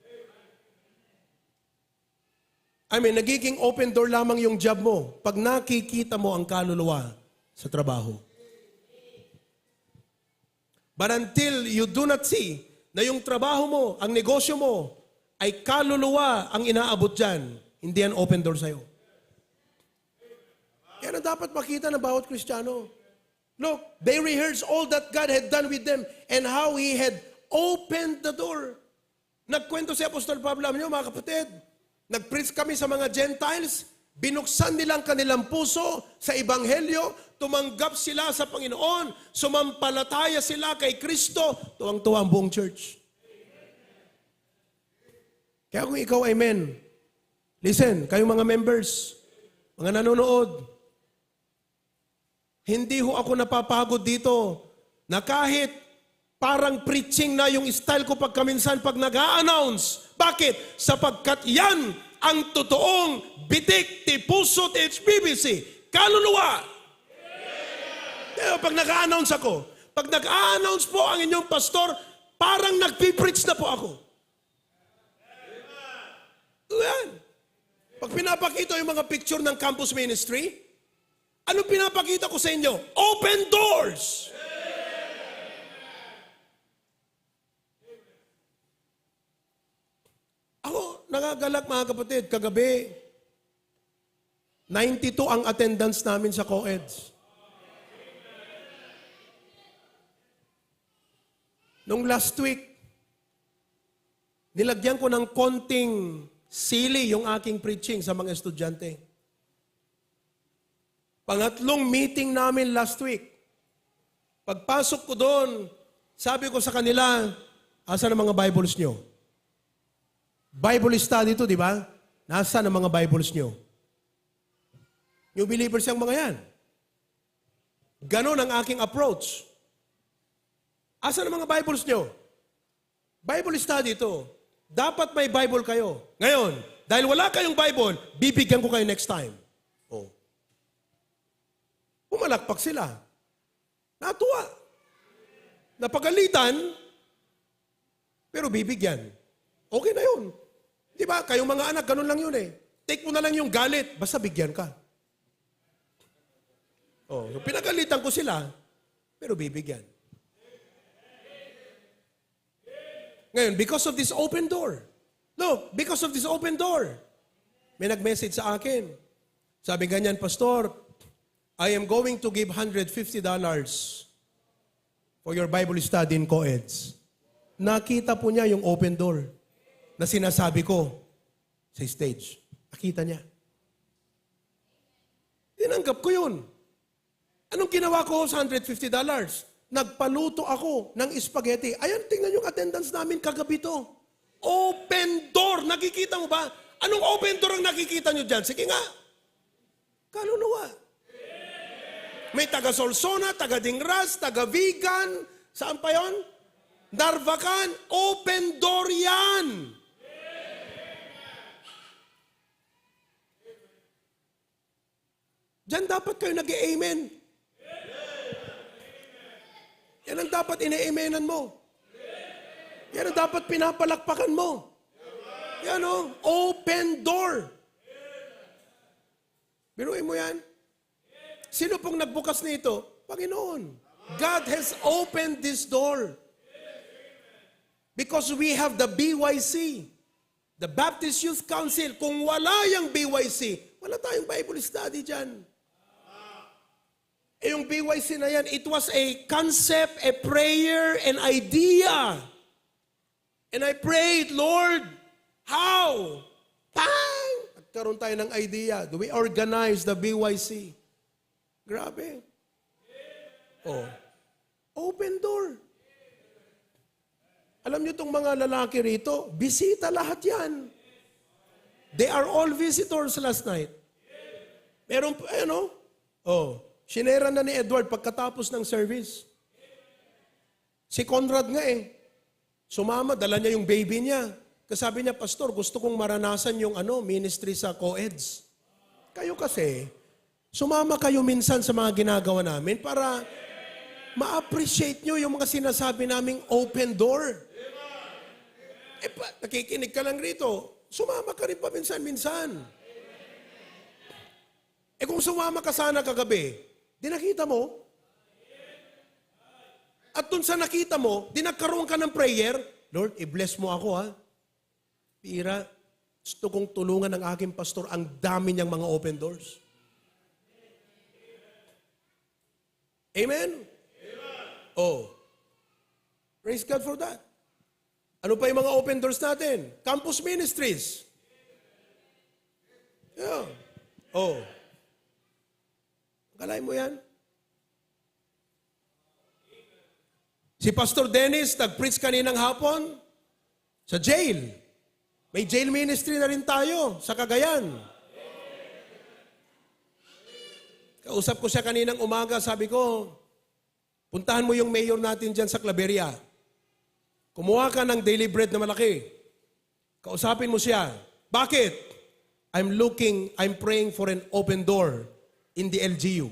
Speaker 3: Nagiging open door lamang yung job mo pag nakikita mo ang kaluluwa sa trabaho. But until you do not see na yung trabaho mo, ang negosyo mo, ay kaluluwa ang inaabot dyan, hindi yan open door sa'yo. Kaya na dapat makita ng bawat Kristiyano. Look, they rehearsed all that God had done with them and how He had opened the door. Nagkwento si Apostol Pablo, alam niyo mga kapatid, nag-preach kami sa mga Gentiles, binuksan nilang kanilang puso sa Ebanghelyo, tumanggap sila sa Panginoon, sumampalataya sila kay Kristo, tuwang-tuwa ang buong church. Kaya kung ikaw, amen, listen, kayong mga members, mga nanonood, hindi ho ako napapagod dito na kahit parang preaching na yung style ko pagkaminsan pag nag-a-announce. Bakit? Sapagkat yan ang totoong bitik ti puso ti HBBC. Kaluluwa. Kaya pag nag-a-announce ako, pag nag-a-announce po ang inyong pastor, parang nagpipreach na po ako. Yan. Pag pinapakita yung mga picture ng campus ministry, anong pinapakita ko sa inyo? Open doors! Ako, nagagalak mga kapatid, kagabi, 92 ang attendance namin sa co-eds. Nung last week, nilagyan ko ng konting sili yung aking preaching sa mga estudyante. Pangatlong meeting namin last week. Pagpasok ko doon, sabi ko sa kanila, asan ang mga Bibles nyo? Bible study ito, di ba? Nasaan ang mga Bibles nyo? New believers yung mga yan. Ganon ang aking approach. Asan ang mga Bibles nyo? Bible study ito. Dapat may Bible kayo. Ngayon, dahil wala kayong Bible, bibigyan ko kayo next time. Oh. Pumalakpak sila. Natuwa. Napagalitan, pero bibigyan. Okay na yun. Di ba? Kayong mga anak, ganun lang yun eh. Take mo na lang yung galit, basta bigyan ka. Oh, so pinagalitan ko sila, pero bibigyan. Ngayon, because of this open door. Look, because of this open door. May nag-message sa akin. Sabi ganyan, Pastor, I am going to give $150 for your Bible study in co-eds. Nakita po niya yung open door na sinasabi ko sa stage. Nakita niya. Tinanggap ko yun. Anong ginawa ko sa $150? Nagpaluto ako ng spaghetti. Ayan, tingnan yung attendance namin kagabi to. Open door. Nakikita mo ba? Anong open door ang nakikita nyo dyan? Sige nga. Kaluluwa. May taga Solsona, taga Dingras, taga Vigan. Saan pa yon? Narvacan. Open door yan. Diyan dapat kayo nag-i-amen. Yan ang dapat ine-amenan mo. Yan ang dapat pinapalakpakan mo. Yan o, open door. Biruin mo yan. Sino pong nagbukas nito? Panginoon. God has opened this door. Because we have the BYC, the Baptist Youth Council. Kung wala yung BYC, wala tayong Bible study dyan. Eh yung BYC na yan, it was a concept, a prayer, an idea. And I prayed, Lord, how? Pang! Nagkaroon tayo ng idea. Do we organize the BYC? Grabe. Oh. Open door. Alam niyo itong mga lalaki rito, bisita lahat yan. They are all visitors last night. Meron, ano? Oh. Sinera na ni Edward pagkatapos ng service. Si Conrad nga eh. Sumama, dala niya yung baby niya. Kasabi niya, Pastor, gusto kong maranasan yung ministry sa co-eds. Kayo kasi, sumama kayo minsan sa mga ginagawa namin para ma-appreciate nyo yung mga sinasabi naming open door. Nakikinig ka lang rito, sumama ka rin pa minsan-minsan. Kung sumama ka sana kagabi, di nakita mo? At dun sa nakita mo, di nagkaroon ka ng prayer, Lord, i-bless mo ako ha. Pira, gusto kong tulungan ng aking pastor, ang dami niyang mga open doors. Amen? Oh. Praise God for that. Ano pa yung mga open doors natin? Campus ministries. Yeah. Oh. Kalahin mo yan? Si Pastor Dennis, nag-preach kaninang hapon sa jail. May jail ministry na rin tayo sa Cagayan. Kausap ko siya kaninang umaga, sabi ko, puntahan mo yung mayor natin dyan sa Claveria. Kumuha ka ng daily bread na malaki. Kausapin mo siya. Bakit? I'm praying for an open door in the LGU.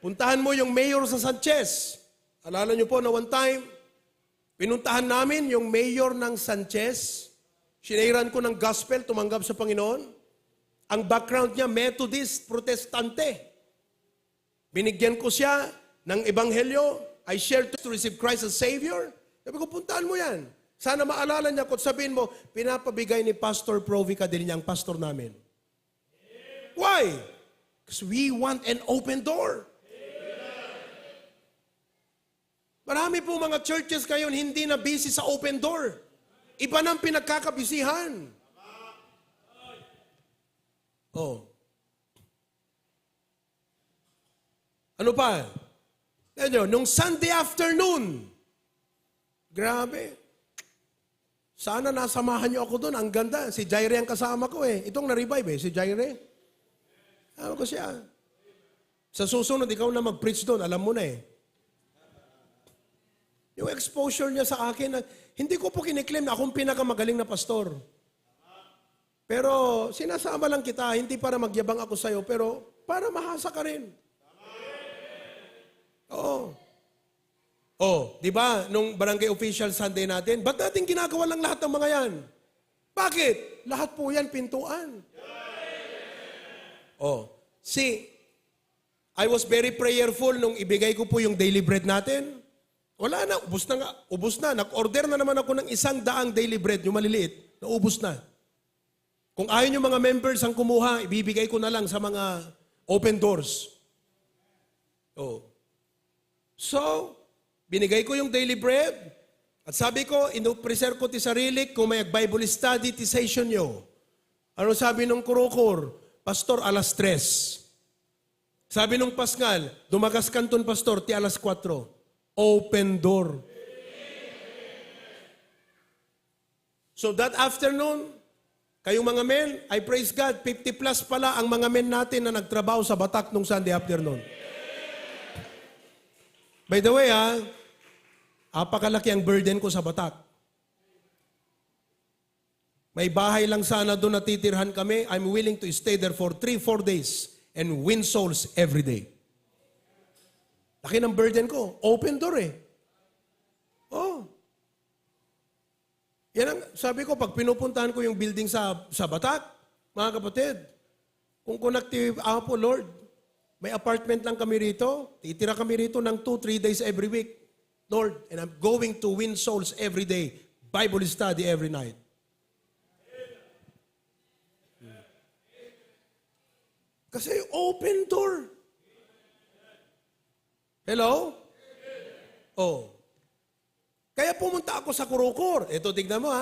Speaker 3: Puntahan mo yung mayor sa Sanchez. Alala niyo po na one time, pinuntahan namin yung mayor ng Sanchez. Sinairan ko ng gospel, tumanggap sa Panginoon. Ang background niya, Methodist, Protestante. Binigyan ko siya ng ebanghelyo. I shared to receive Christ as Savior. Sabi ko, puntahan mo yan. Sana maalala niya ko at sabihin mo, pinapabigay ni Pastor Provi Cadilina ang pastor namin. Why? Because we want an open door. Marami po mga churches ngayon hindi na busy sa open door. Iba nang pinagkakabisihan. Oh. Ano pa? Yan nung Sunday afternoon. Grabe. Sana nasamahan niyo ako doon. Ang ganda. Si Jaire ang kasama ko eh. Itong na-revive eh. Si Jaire. Ano ko siya? Sa susunod, ikaw na mag-preach doon. Alam mo na eh. Yung exposure niya sa akin, hindi ko po kiniklaim na akong pinakamagaling na pastor. Pero sinasama lang kita, hindi para magyabang ako sa'yo, pero para mahasa ka rin. Oo. Oh, di ba, nung barangay official Sunday natin, ba't natin ginagawa lang lahat ng mga yan? Bakit? Lahat po yan pintuan. Oh, see, I was very prayerful nung ibigay ko po yung daily bread natin. Wala na, ubus na nga, ubus na. Nag-order na naman ako ng 100 daily bread, yung maliliit, naubos na. Kung ayaw yung mga members ang kumuha, ibibigay ko na lang sa mga open doors. Oh. So, binigay ko yung daily bread, at sabi ko, ino-preserve ko ti sarili, kung may Bible study, ti session nyo. Ano sabi nung kurukor? Pastor, alas 3. Sabi nung Pascal, dumagas kanton pastor, ti alas 4. Open door. So that afternoon, kayong mga men, I praise God, 50 plus pala ang mga men natin na nagtrabaho sa Batak nung Sunday afternoon. By the way, apakalaki ang burden ko sa Batak. May bahay lang sana doon na titirhan kami. I'm willing to stay there for 3-4 days and win souls every day. Laki ng burden ko. Open door eh. Oh. Yan ang sabi ko, pag pinupuntahan ko yung building sa Batak, mga kapatid, kung connective po, Lord, may apartment lang kami rito, titira kami rito ng 2-3 days every week. Lord, and I'm going to win souls every day. Bible study every night. Kasi open door. Hello? Oh. Kaya pumunta ako sa Kurukor. Ito, tignan mo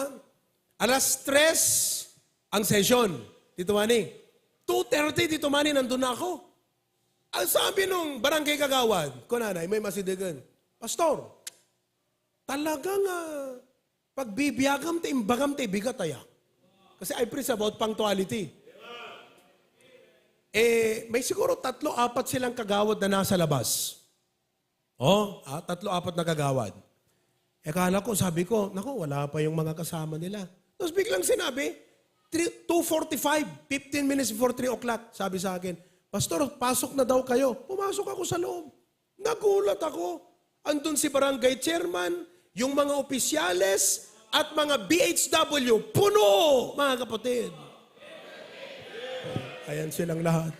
Speaker 3: Alas 3 ang session, Tito Manny. 2:30, Tito Manny, nandun na ako. Ang sabi nung barangay kagawad, kunanay, may masidigan, Pastor, talagang pagbibiyagam te, imbagam te, bigat aya. Kasi I preach about punctuality. May siguro 3-4 silang kagawad na nasa labas. 3-4 na kagawad. Kala ko, sabi ko, naku, wala pa yung mga kasama nila. Tapos biglang sinabi, 2:45, 15 minutes before 3 o'clock, sabi sa akin, Pastor, pasok na daw kayo. Pumasok ako sa loob. Nagulat ako. Andun si barangay chairman, yung mga opisyales, at mga BHW, puno, mga kapatid. Ayan silang lahat.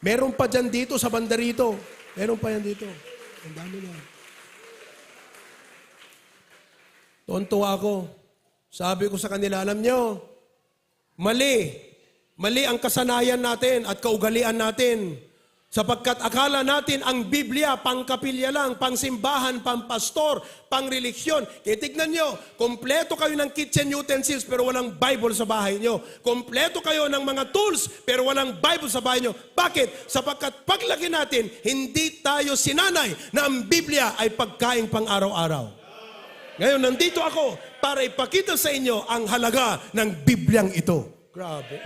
Speaker 3: Meron pa dyan dito sa banda rito. Meron pa yan dito. Ang dami na. Tuwan-tuwa ako. Sabi ko sa kanila, alam nyo, mali ang kasanayan natin at kaugalian natin. Sapagkat akala natin ang Biblia, pangkapilya lang, pangsimbahan, pampastor, pangreliksyon. Kaya tignan nyo, kompleto kayo ng kitchen utensils pero walang Bible sa bahay nyo. Kompleto kayo ng mga tools pero walang Bible sa bahay nyo. Bakit? Sapagkat paglaki natin, hindi tayo sinanay na ang Biblia ay pagkaing pang araw-araw. Ngayon, nandito ako para ipakita sa inyo ang halaga ng Bibliang ito. Grabe.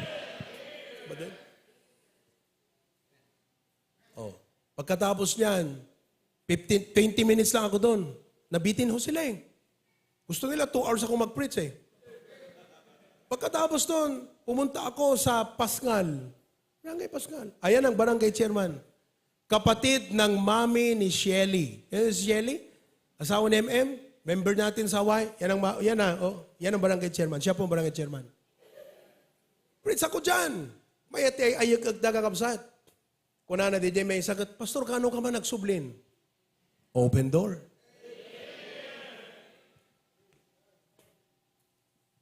Speaker 3: Pagkatapos niyan, 20 minutes lang ako doon. Nabitin ho sila eh. Gusto nila 2 hours ako mag-preach eh. Pagkatapos doon, pumunta ako sa Pascal. Barangay Pascal. Ayan ang barangay chairman. Kapatid ng mami ni Shelly. Yan si Shelly? Asawa ni MM? Member natin sa Y? Yan ang barangay chairman. Siya po ang barangay chairman. Preach ako dyan. May ayag nagkakabsat. Kuna na DJ may sagot, Pastor, kano ka man nagsublin? Open door.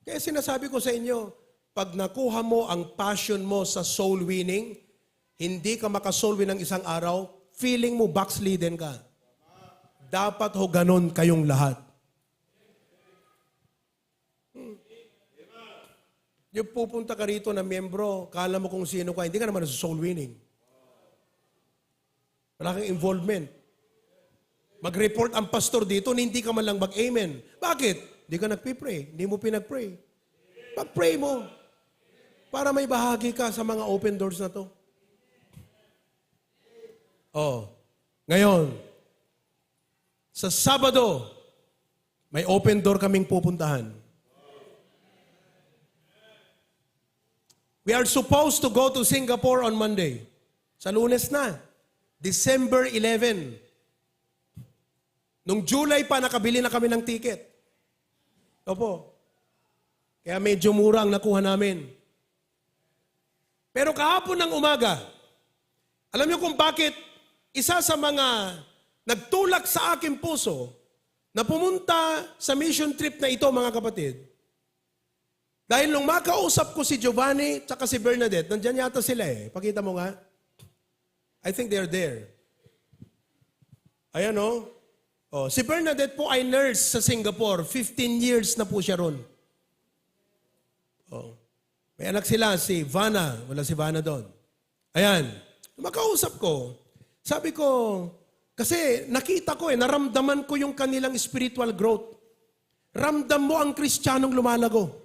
Speaker 3: Kaya sinasabi ko sa inyo, pag nakuha mo ang passion mo sa soul winning, hindi ka makasoul win ng isang araw, feeling mo backslidden ka. Dapat ho ganon kayong lahat. Yung pupunta ka rito na miyembro, kala mo kung sino ka, hindi ka naman sa soul winning. Wala kang involvement. Mag-report ang pastor dito, hindi ka man lang mag-amen. Bakit? Hindi ka nagpipray. Hindi mo pinag-pray. Pag-pray mo. Para may bahagi ka sa mga open doors na to. Ngayon, sa Sabado, May open door kaming pupuntahan. We are supposed to go to Singapore on Monday. Sa Lunes na. December 11. Nung July pa, nakabili na kami ng ticket. Opo. Kaya medyo mura ang nakuha namin. Pero kahapon ng umaga, alam niyo kung bakit isa sa mga nagtulak sa aking puso na pumunta sa mission trip na ito, mga kapatid, dahil nung makausap ko si Giovanni at si Bernadette, nandyan yata sila eh. Pakita mo nga. I think they're there. Ayan o. Oh, si Bernadette po ay nurse sa Singapore. 15 years na po siya ron. Oh. May anak sila, si Vanna. Wala si Vanna doon. Ayan. Makausap ko. Sabi ko, kasi nakita ko naramdaman ko yung kanilang spiritual growth. Ramdam mo ang Kristiyanong lumalago.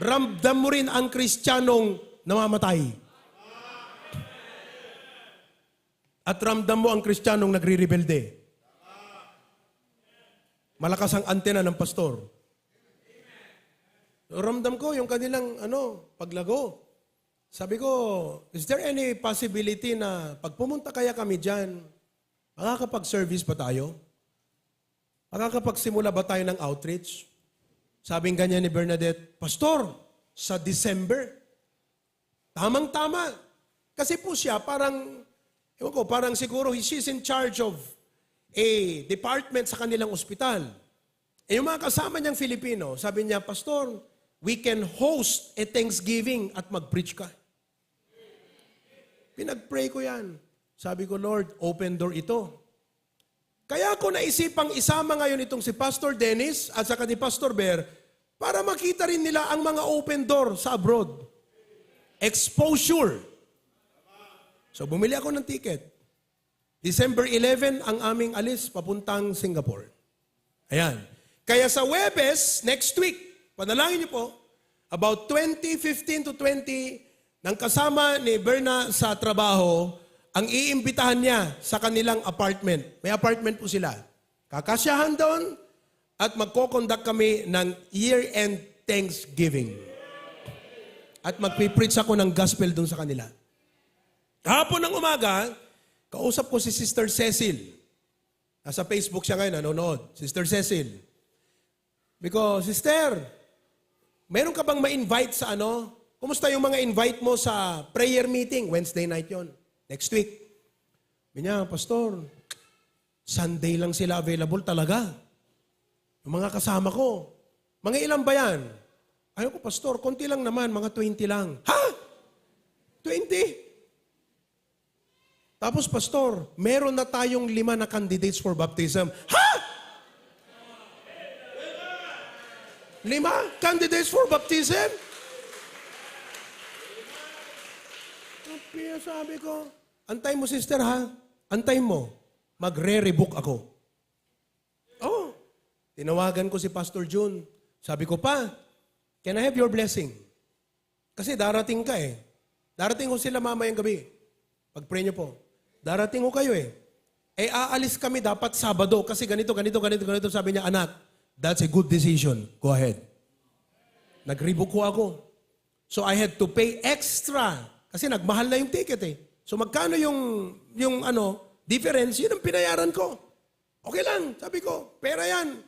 Speaker 3: Ramdam mo rin ang Kristiyanong namamatay. At ramdam mo ang Kristiyanong nagre-rebelde. Malakas ang antena ng pastor. Ramdam ko yung kanilang paglago. Sabi ko, is there any possibility na pag pumunta kaya kami dyan, makakapag-service ba tayo? Makakapagsimula ba tayo ng outreach? Sabing ganyan ni Bernadette, Pastor, sa December, tamang-tama. Kasi po siya parang, parang siguro she's in charge of a department sa kanilang ospital. Yung mga kasama niyang Filipino, sabi niya, Pastor, we can host a Thanksgiving at mag-preach ka. Pinag-pray ko yan. Sabi ko, Lord, open door ito. Kaya ako naisipang isama ngayon itong si Pastor Dennis at saka ni Pastor Bear para makita rin nila ang mga open door sa abroad. Exposure. So bumili ako ng ticket. December 11 ang aming alis papuntang Singapore. Ayan. Kaya sa Webes, next week, panalangin niyo po, about 15 to 20, nang kasama ni Berna sa trabaho, ang iimbitahan niya sa kanilang apartment. May apartment po sila. Kakasyahan doon at magko-conduct kami ng year-end Thanksgiving. At magpipreach ako ng gospel doon sa kanila. Hapon ng umaga, kausap ko si Sister Cecil. Nasa Facebook siya ngayon, nanonood. Sister Cecil. Because, Sister, meron ka bang ma-invite sa Kumusta yung mga invite mo sa prayer meeting? Wednesday night yon. Next week. Niya, Pastor, Sunday lang sila available talaga. Yung mga kasama ko. Mga ilan ba yan? Ayaw ko, Pastor, konti lang naman, mga 20 lang. Ha? 20? Tapos, Pastor, meron na tayong 5 na candidates for baptism. Ha? 5 candidates for baptism? Sabi ko, antay mo, sister, ha? Antay mo. Magre-rebook ako. Oh, tinawagan ko si Pastor June. Sabi ko, Pa, can I have your blessing? Kasi darating ka eh. Darating ko sila mamayang gabi. Pag-pray niyo po. Darating ko kayo eh. Aalis kami dapat Sabado kasi ganito. Sabi niya, anak, that's a good decision. Go ahead. Nag-rebook ko ako. So I had to pay extra. Kasi nagmahal na yung ticket eh. So magkano yung difference, yun ang pinayaran ko. Okay lang, sabi ko, pera yan.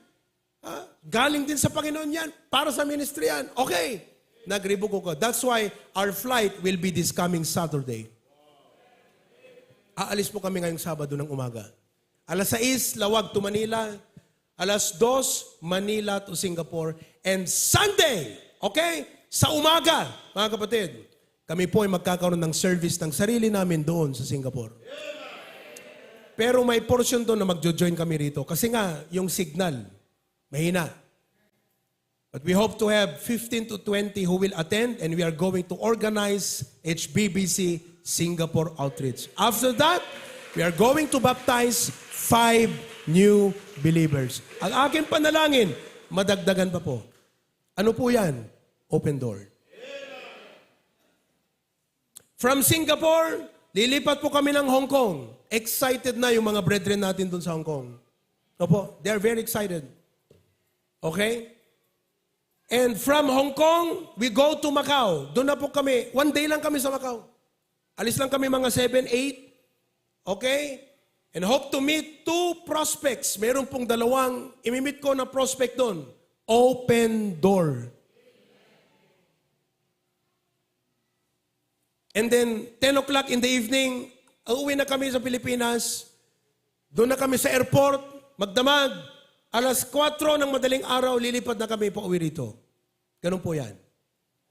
Speaker 3: Galing din sa Panginoon yan. Para sa ministry yan. Okay. Nag-rebook ko. That's why our flight will be this coming Saturday. Aalis po kami ngayong Sabado ng umaga. Alas 6, Lawag to Manila. Alas 2, Manila to Singapore. And Sunday, okay? Sa umaga, mga kapatid, kami po ay magkakaroon ng service ng sarili namin doon sa Singapore. Pero may portion doon na magjo-join kami rito. Kasi nga, yung signal, mahina. But we hope to have 15 to 20 who will attend and we are going to organize HBBC Singapore Outreach. After that, we are going to baptize 5 new believers. Ang aking panalangin, madagdagan pa po. Ano po yan? Open door. From Singapore, lilipat po kami ng Hong Kong. Excited na yung mga brethren natin doon sa Hong Kong. Opo, they are very excited. Okay? And from Hong Kong, we go to Macau. Doon na po kami. 1 day lang kami sa Macau. Alis lang kami mga 7, 8. Okay? And hope to meet 2 prospects. Meron pong 2 imimit ko na prospect doon. Open door. And then, 10 o'clock in the evening, uuwi na kami sa Pilipinas. Doon na kami sa airport, magdamag. Alas 4 ng madaling araw, lilipad na kami pauwi rito. Ganun po yan.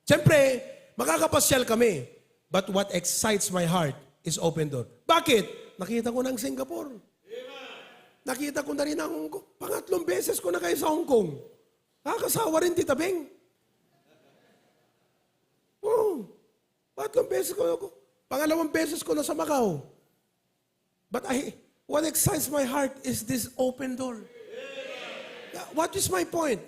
Speaker 3: Siyempre, makakapasyal kami. But what excites my heart is open door. Bakit? Nakita ko ng Singapore. Nakita ko na rin ang Hong Kong. 3 beses ko na kayo sa Hong Kong. Nakakasawa rin, Tita Beng. Oo. 3 beses ko na. 2 beses ko na sa Macau. But what excites my heart is this open door. What is my point?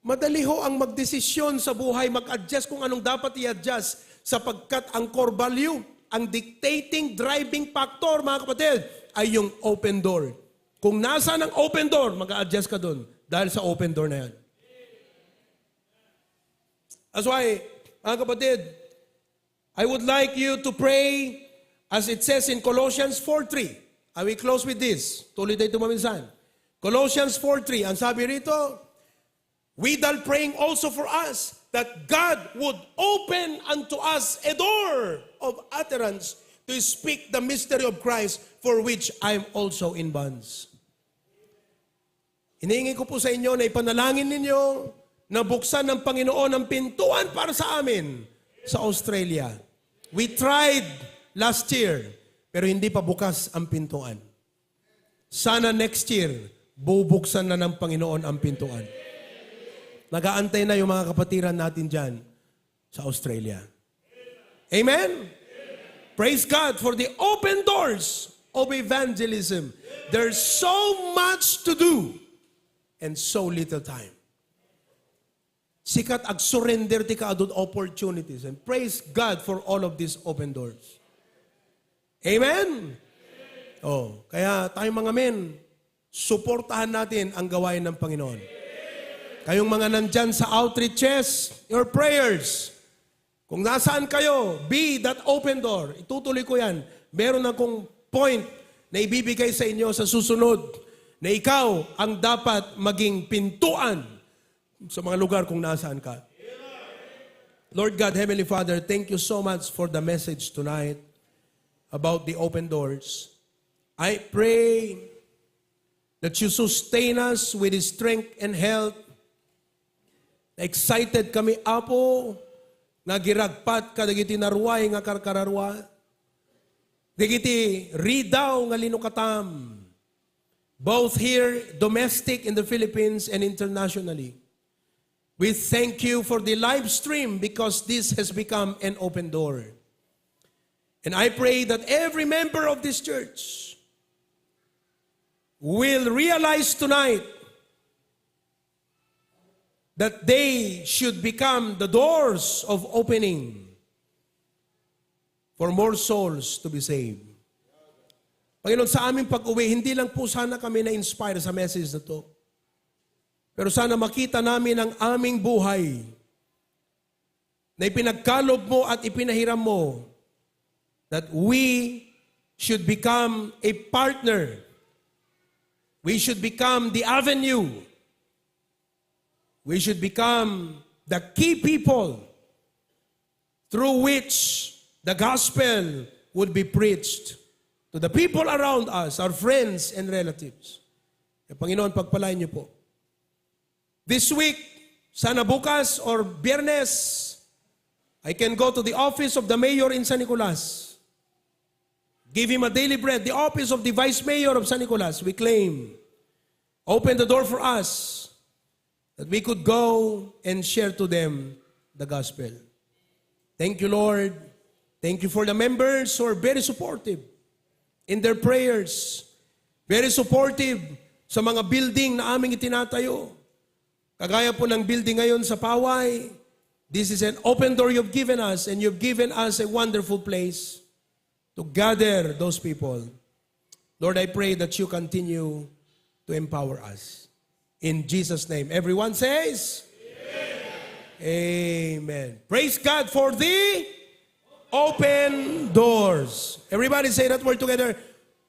Speaker 3: Madali ho ang magdesisyon sa buhay, mag-adjust kung anong dapat i-adjust sapagkat ang core value, ang dictating driving factor, mga kapatid, ay yung open door. Kung nasa ng open door, mag-adjust ka dun dahil sa open door na yan. That's why, mga kapatid, I would like you to pray as it says in Colossians 4:3. I will close with this. Tuloy tayo tumaminsan. Colossians 4:3, ang sabi rito, withal praying also for us, that God would open unto us a door of utterance to speak the mystery of Christ, for which I am also in bonds. Hinihingi ko po sa inyo na ipanalangin ninyo na buksan ng Panginoon ang pintuan para sa amin sa Australia. We tried last year, pero hindi pa bukas ang pintuan. Sana next year, bubuksan na ng Panginoon ang pintuan. Nagaantay na yung mga kapatiran natin dyan sa Australia. Amen? Praise God for the open doors of evangelism. There's so much to do and so little time. Sikat ag-surrender ti kaadod opportunities, and praise God for all of these open doors. Amen? Oh, kaya tayong mga men, suportahan natin ang gawain ng Panginoon. Kayong mga nandyan sa outreaches, your prayers, kung nasaan kayo, be that open door. Itutuloy ko yan. Meron akong point na ibibigay sa inyo sa susunod na ikaw ang dapat maging pintuan sa mga lugar kung nasaan ka. Lord God, Heavenly Father, thank you so much for the message tonight about the open doors. I pray that you sustain us with strength and health. Excited kami, Apo, nga giragpat ka, dagiti narway nga karkararwa. Dagiti ridaw nga linukatam. Both here, domestic in the Philippines and internationally. We thank you for the live stream because this has become an open door. And I pray that every member of this church will realize tonight that they should become the doors of opening for more souls to be saved. Panginoon, sa aming pag-uwi, hindi lang po sana kami na-inspire sa message na to. Pero sana makita namin ang aming buhay na ipinagkalob mo at ipinahiram mo that we should become a partner. We should become the avenue. We should become the key people through which the gospel would be preached to the people around us, our friends and relatives. Panginoon, pagpalain niyo po. This week, sana bukas or Biyernes, I can go to the office of the mayor in San Nicolas. Give him a daily bread. The office of the vice mayor of San Nicolas, we claim. Open the door for us that we could go and share to them the gospel. Thank you, Lord. Thank you for the members who are very supportive in their prayers. Very supportive sa mga building na aming itinatayo. Kagaya po ng building ngayon sa Paway, this is an open door you've given us, and you've given us a wonderful place to gather those people. Lord, I pray that you continue to empower us. In Jesus' name. Everyone says? Amen. Praise God for the open doors. Everybody say that word together.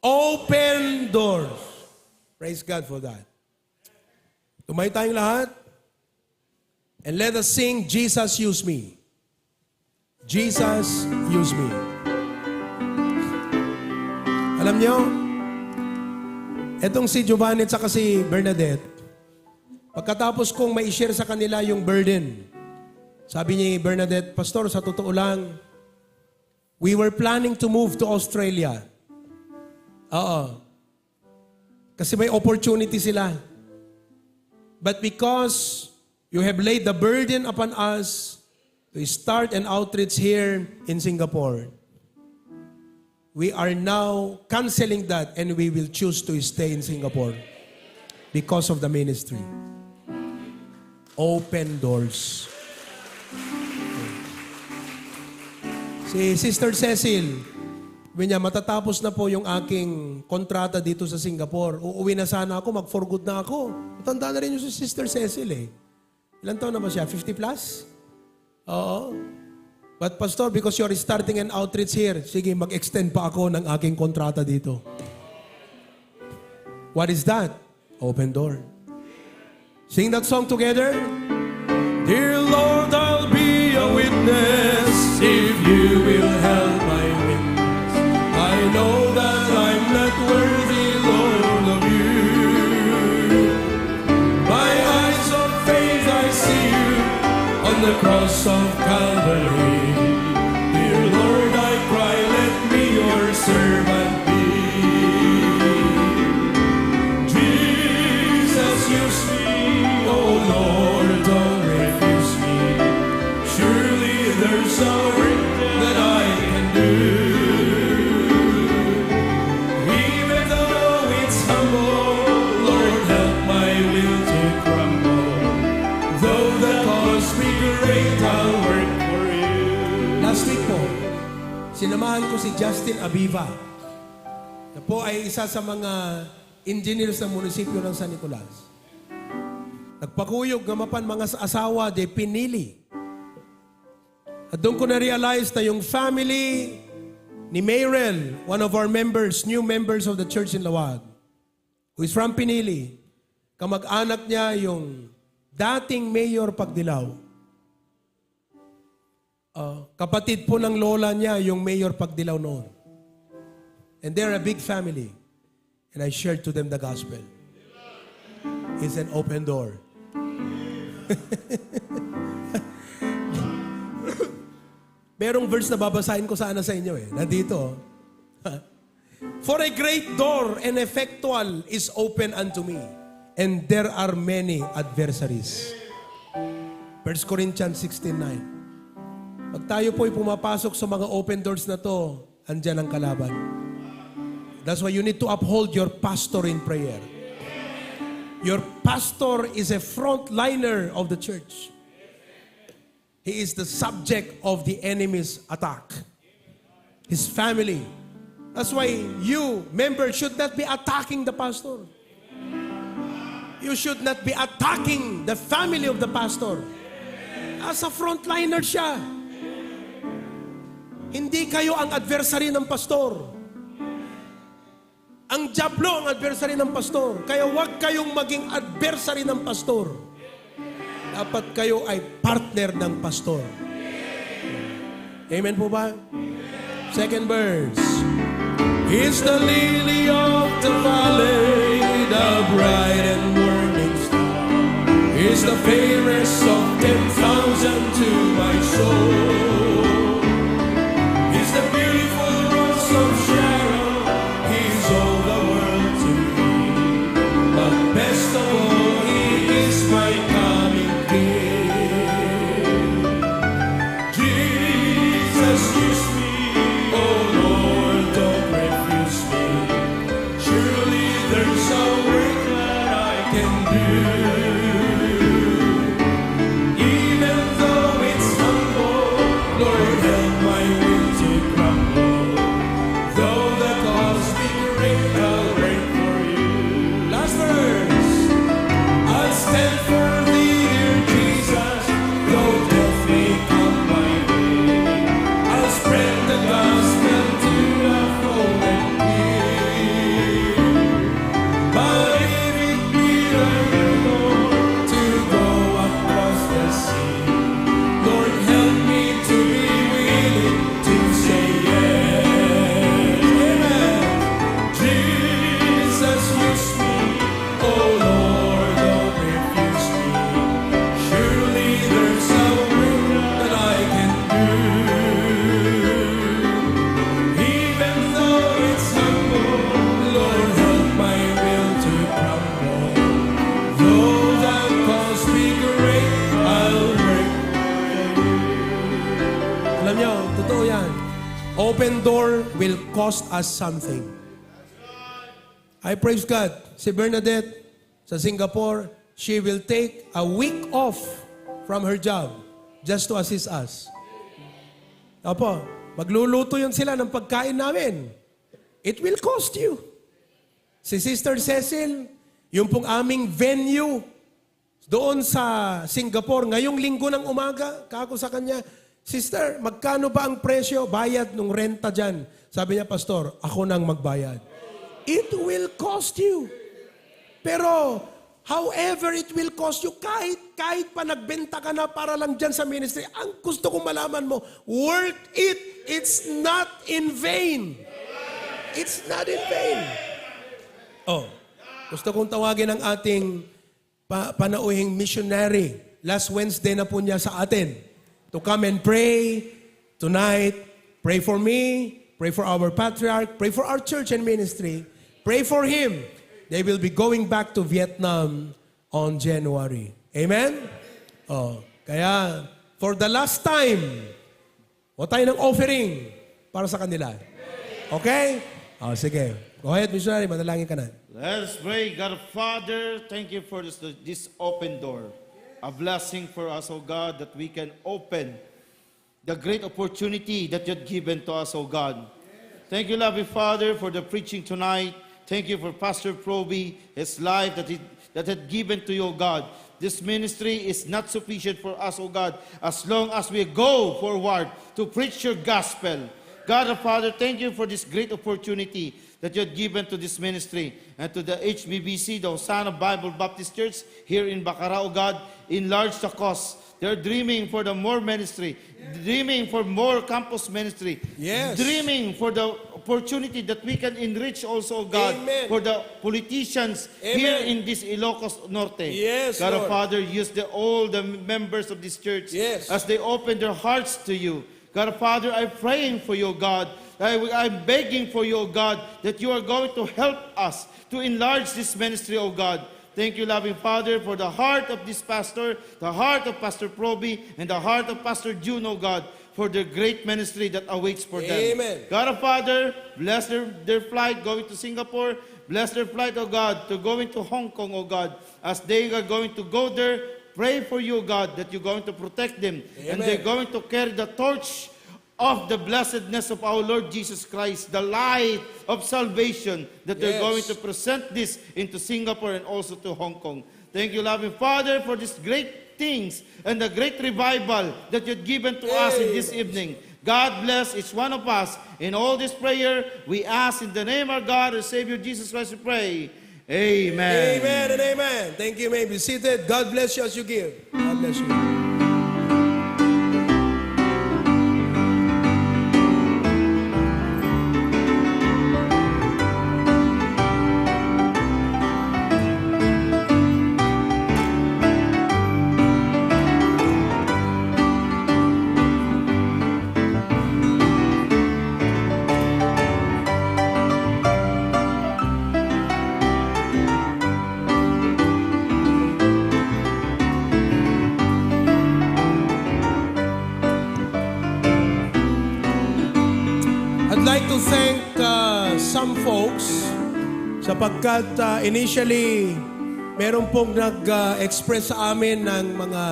Speaker 3: Open doors. Praise God for that. Tumayo tayong lahat. And let us sing, Jesus use me. Jesus use me. Alam niyo, etong si Giovanni at saka si Bernadette, pagkatapos kong ma-share sa kanila yung burden, sabi ni Bernadette, Pastor, sa totoo lang, we were planning to move to Australia. Oo. Kasi may opportunity sila. But because you have laid the burden upon us to start an outreach here in Singapore, we are now canceling that and we will choose to stay in Singapore because of the ministry. Open doors. Si Sister Cecil, sabi niya, matatapos na po yung aking kontrata dito sa Singapore. Uuwi na sana ako, mag-for good na ako. Matanda na rin yung si Sister Cecil eh. Ilan taon na ba siya? 50 plus? Oo. But Pastor, because you're starting an outreach here, sige, mag-extend pa ako ng aking kontrata dito. What is that? Open door. Sing that song together. Dear Lord, I'll be a witness if you will help my witness. I know that I'm not worthy, Lord, of you. My eyes of faith, I see you on the cross of Calvary. Dear Lord, I cry, let me your servant be. Jesus, use me, oh Lord, don't refuse me. Surely there's a work that I can do. Even though it's humble, Lord, help my will to crumble. Though the cost be great, I'll work for you. Last week po, sinamahan ko si Justin Abiva. Na po ay isa sa mga engineers ng munisipyo ng San Nicolas. Nagpakuyog nga mapan mga asawa de pinili. At doon ko na-realize na yung family ni Mayrel, one of our members, new members of the church in Lawag, who is from Pinili, kamag-anak niya yung dating Mayor Pagdilaw. Kapatid po ng lola niya yung Mayor Pagdilaw noon. And they're a big family. And I shared to them the gospel. It's an open door. Merong verse na babasahin ko sana sa inyo eh. Nandito. For a great door and effectual is open unto me, and there are many adversaries. 1 Corinthians 16:9. Pag tayo po'y pumapasok sa mga open doors na to, andyan ang kalaban. That's why you need to uphold your pastor in prayer. Your pastor is a frontliner of the church. He is the subject of the enemy's attack. His family. That's why you, members, should not be attacking the pastor. You should not be attacking the family of the pastor. As a frontliner siya. Hindi kayo ang adversary ng pastor. Ang diablo ang adversary ng pastor. Kaya huwag kayong maging adversary ng pastor. Dapat kayo ay partner ng pastor. Amen po ba? Second verse. He's the lily of the valley, the bright and morning star. He's the fairest of 10,000 to my soul. He's the beautiful rose of Sharon. He's all the world to me. But best of all, He is my coming King. Jesus, use me, oh Lord, don't refuse me. Surely there's a work that I can do. Even though it's humble, Open door will cost us something. I praise God. Si Bernadette sa Singapore, she will take a week off from her job just to assist us. Opo, magluluto yun sila ng pagkain namin. It will cost you. Si Sister Cecil, yung pong aming venue doon sa Singapore, ngayong linggo ng umaga, kako sa kanya, Sister, magkano ba ang presyo? Bayad nung renta dyan. Sabi niya, Pastor, ako nang magbayad. It will cost you. Pero, however it will cost you, kahit pa nagbenta ka na para lang dyan sa ministry, ang gusto kong malaman mo, worth it. It's not in vain. It's not in vain. Oh, gusto kong tawagin ang ating panauhing missionary. Last Wednesday na po niya sa atin. To come and pray tonight. Pray for me. Pray for our patriarch. Pray for our church and ministry. Pray for him. They will be going back to Vietnam on January. Amen? Oh, kaya, for the last time, o tayo ng offering para sa kanila. Okay? Oh, sige. Go ahead, missionary. Manalangin ka na.
Speaker 6: Let us pray. God Father, thank you for this open door. A blessing for us, O God, that we can open the great opportunity that you have given to us, O God. Thank you, loving Father, for the preaching tonight. Thank you for Pastor Proby, his life that had given to you, O God. This ministry is not sufficient for us, O God, as long as we go forward to preach your gospel. God, Father, thank you for this great opportunity that you have given to this ministry and to the HBBC, the Hosanna Bible Baptist Church here in Bacarao, God. Enlarge the cause. They're dreaming for the more ministry, dreaming for more campus ministry,
Speaker 3: Yes.
Speaker 6: dreaming for the opportunity that we can enrich also, God,
Speaker 3: Amen.
Speaker 6: for the politicians
Speaker 3: Amen.
Speaker 6: here in this Ilocos Norte.
Speaker 3: Yes,
Speaker 6: God,
Speaker 3: Lord.
Speaker 6: Father, use all the members of this church
Speaker 3: Yes.
Speaker 6: as they open their hearts to you. God, Father, I'm praying for you, God. I'm begging for you, God, that you are going to help us to enlarge this ministry, oh God. Thank you, loving Father, for the heart of this pastor, the heart of Pastor Proby, and the heart of Pastor June, oh God, for the great ministry that awaits for them.
Speaker 3: Amen.
Speaker 6: God, Father, bless their flight going to Singapore. Bless their flight, oh God, to going to Hong Kong, oh God, as they are going to go there. Pray for you, God, that you're going to protect them. And
Speaker 3: Amen.
Speaker 6: they're going to carry the torch of the blessedness of our Lord Jesus Christ, the light of salvation, that they're
Speaker 3: Yes.
Speaker 6: going to present this into Singapore and also to Hong Kong. Thank you, loving Father, for these great things and the great revival that you've given to us in this evening. God bless each one of us. In all this prayer, we ask in the name of God, our Savior Jesus Christ, we pray. Amen.
Speaker 3: Amen and amen. Thank you. May be seated. God bless you as you give. God bless you. I'd like to thank some folks sapagkat initially meron pong nag-express sa amin ng mga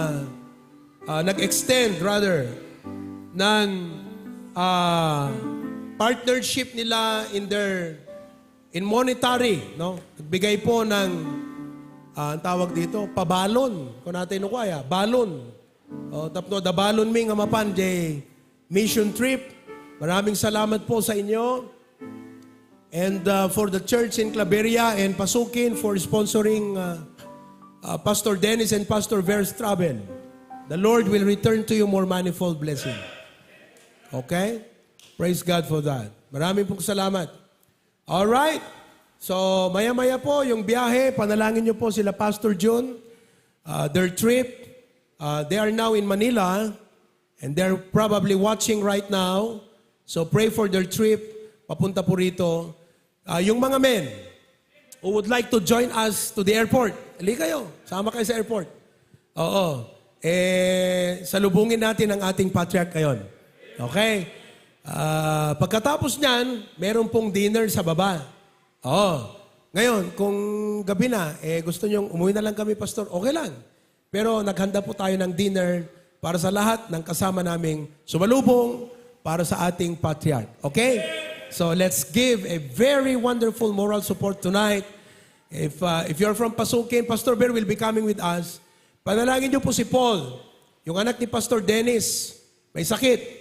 Speaker 3: nag-extend rather ng partnership nila in monetary, no? Nagbigay po ng ang tawag dito, pabalon. Kung natin kaya, balon. Tapno da balon mi nga mapan jay mission trip. Maraming salamat po sa inyo. And for the church in Claveria and Pasukin for sponsoring Pastor Dennis and Pastor Ver's travel. The Lord will return to you more manifold blessing. Okay? Praise God for that. Maraming pong salamat. Alright. So, maya-maya po yung biyahe. Panalangin niyo po sila Pastor June. Their trip. They are now in Manila. And they're probably watching right now. So, pray for their trip. Papunta po rito. Yung mga men who would like to join us to the airport. Halika kayo. Sama kayo sa airport. Oo. Salubungin natin ang ating patriarch ngayon. Okay? Pagkatapos niyan, meron pong dinner sa baba. Oo. Ngayon, kung gabi na, gusto nyong umuwi na lang kami, Pastor, okay lang. Pero naghanda po tayo ng dinner para sa lahat ng kasama naming sumalubong para sa ating patriarch. Okay? So let's give a very wonderful moral support tonight. If you're from Pasukin, Pastor Bear will be coming with us. Panalangin niyo po si Paul, yung anak ni Pastor Dennis, may sakit.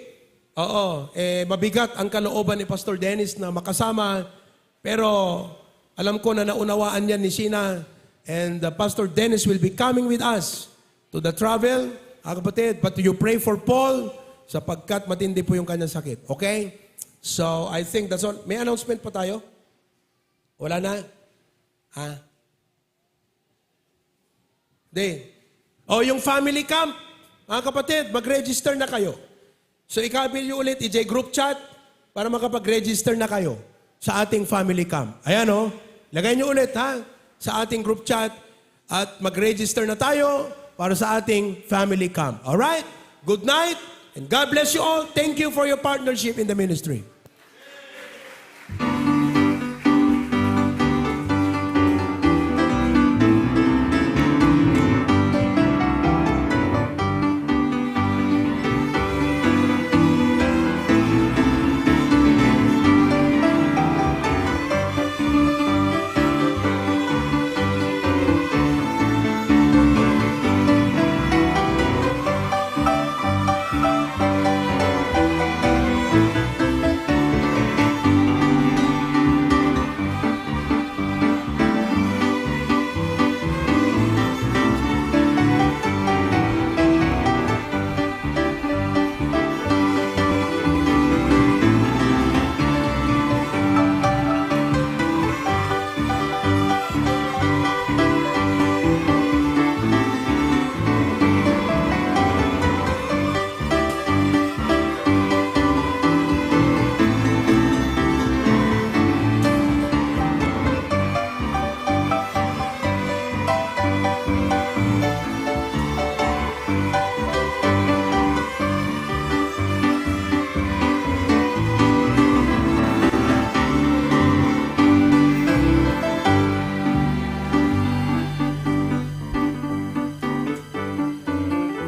Speaker 3: Oo, mabigat ang kalooban ni Pastor Dennis na makasama. Pero alam ko na naunawaan yan ni Sina. And Pastor Dennis will be coming with us to the travel. Kapatid, but you pray for Paul sapagkat matindi po yung kanyang sakit. Okay? So, I think that's all. May announcement pa tayo? Wala na? Ha? Di. Yung family camp. Mga kapatid, mag-register na kayo. So, ikabil nyo ulit, EJ group chat para makapag-register na kayo sa ating family camp. Ayan lagay nyo ulit sa ating group chat at mag-register na tayo para sa ating family camp. Alright? Good night and God bless you all. Thank you for your partnership in the ministry.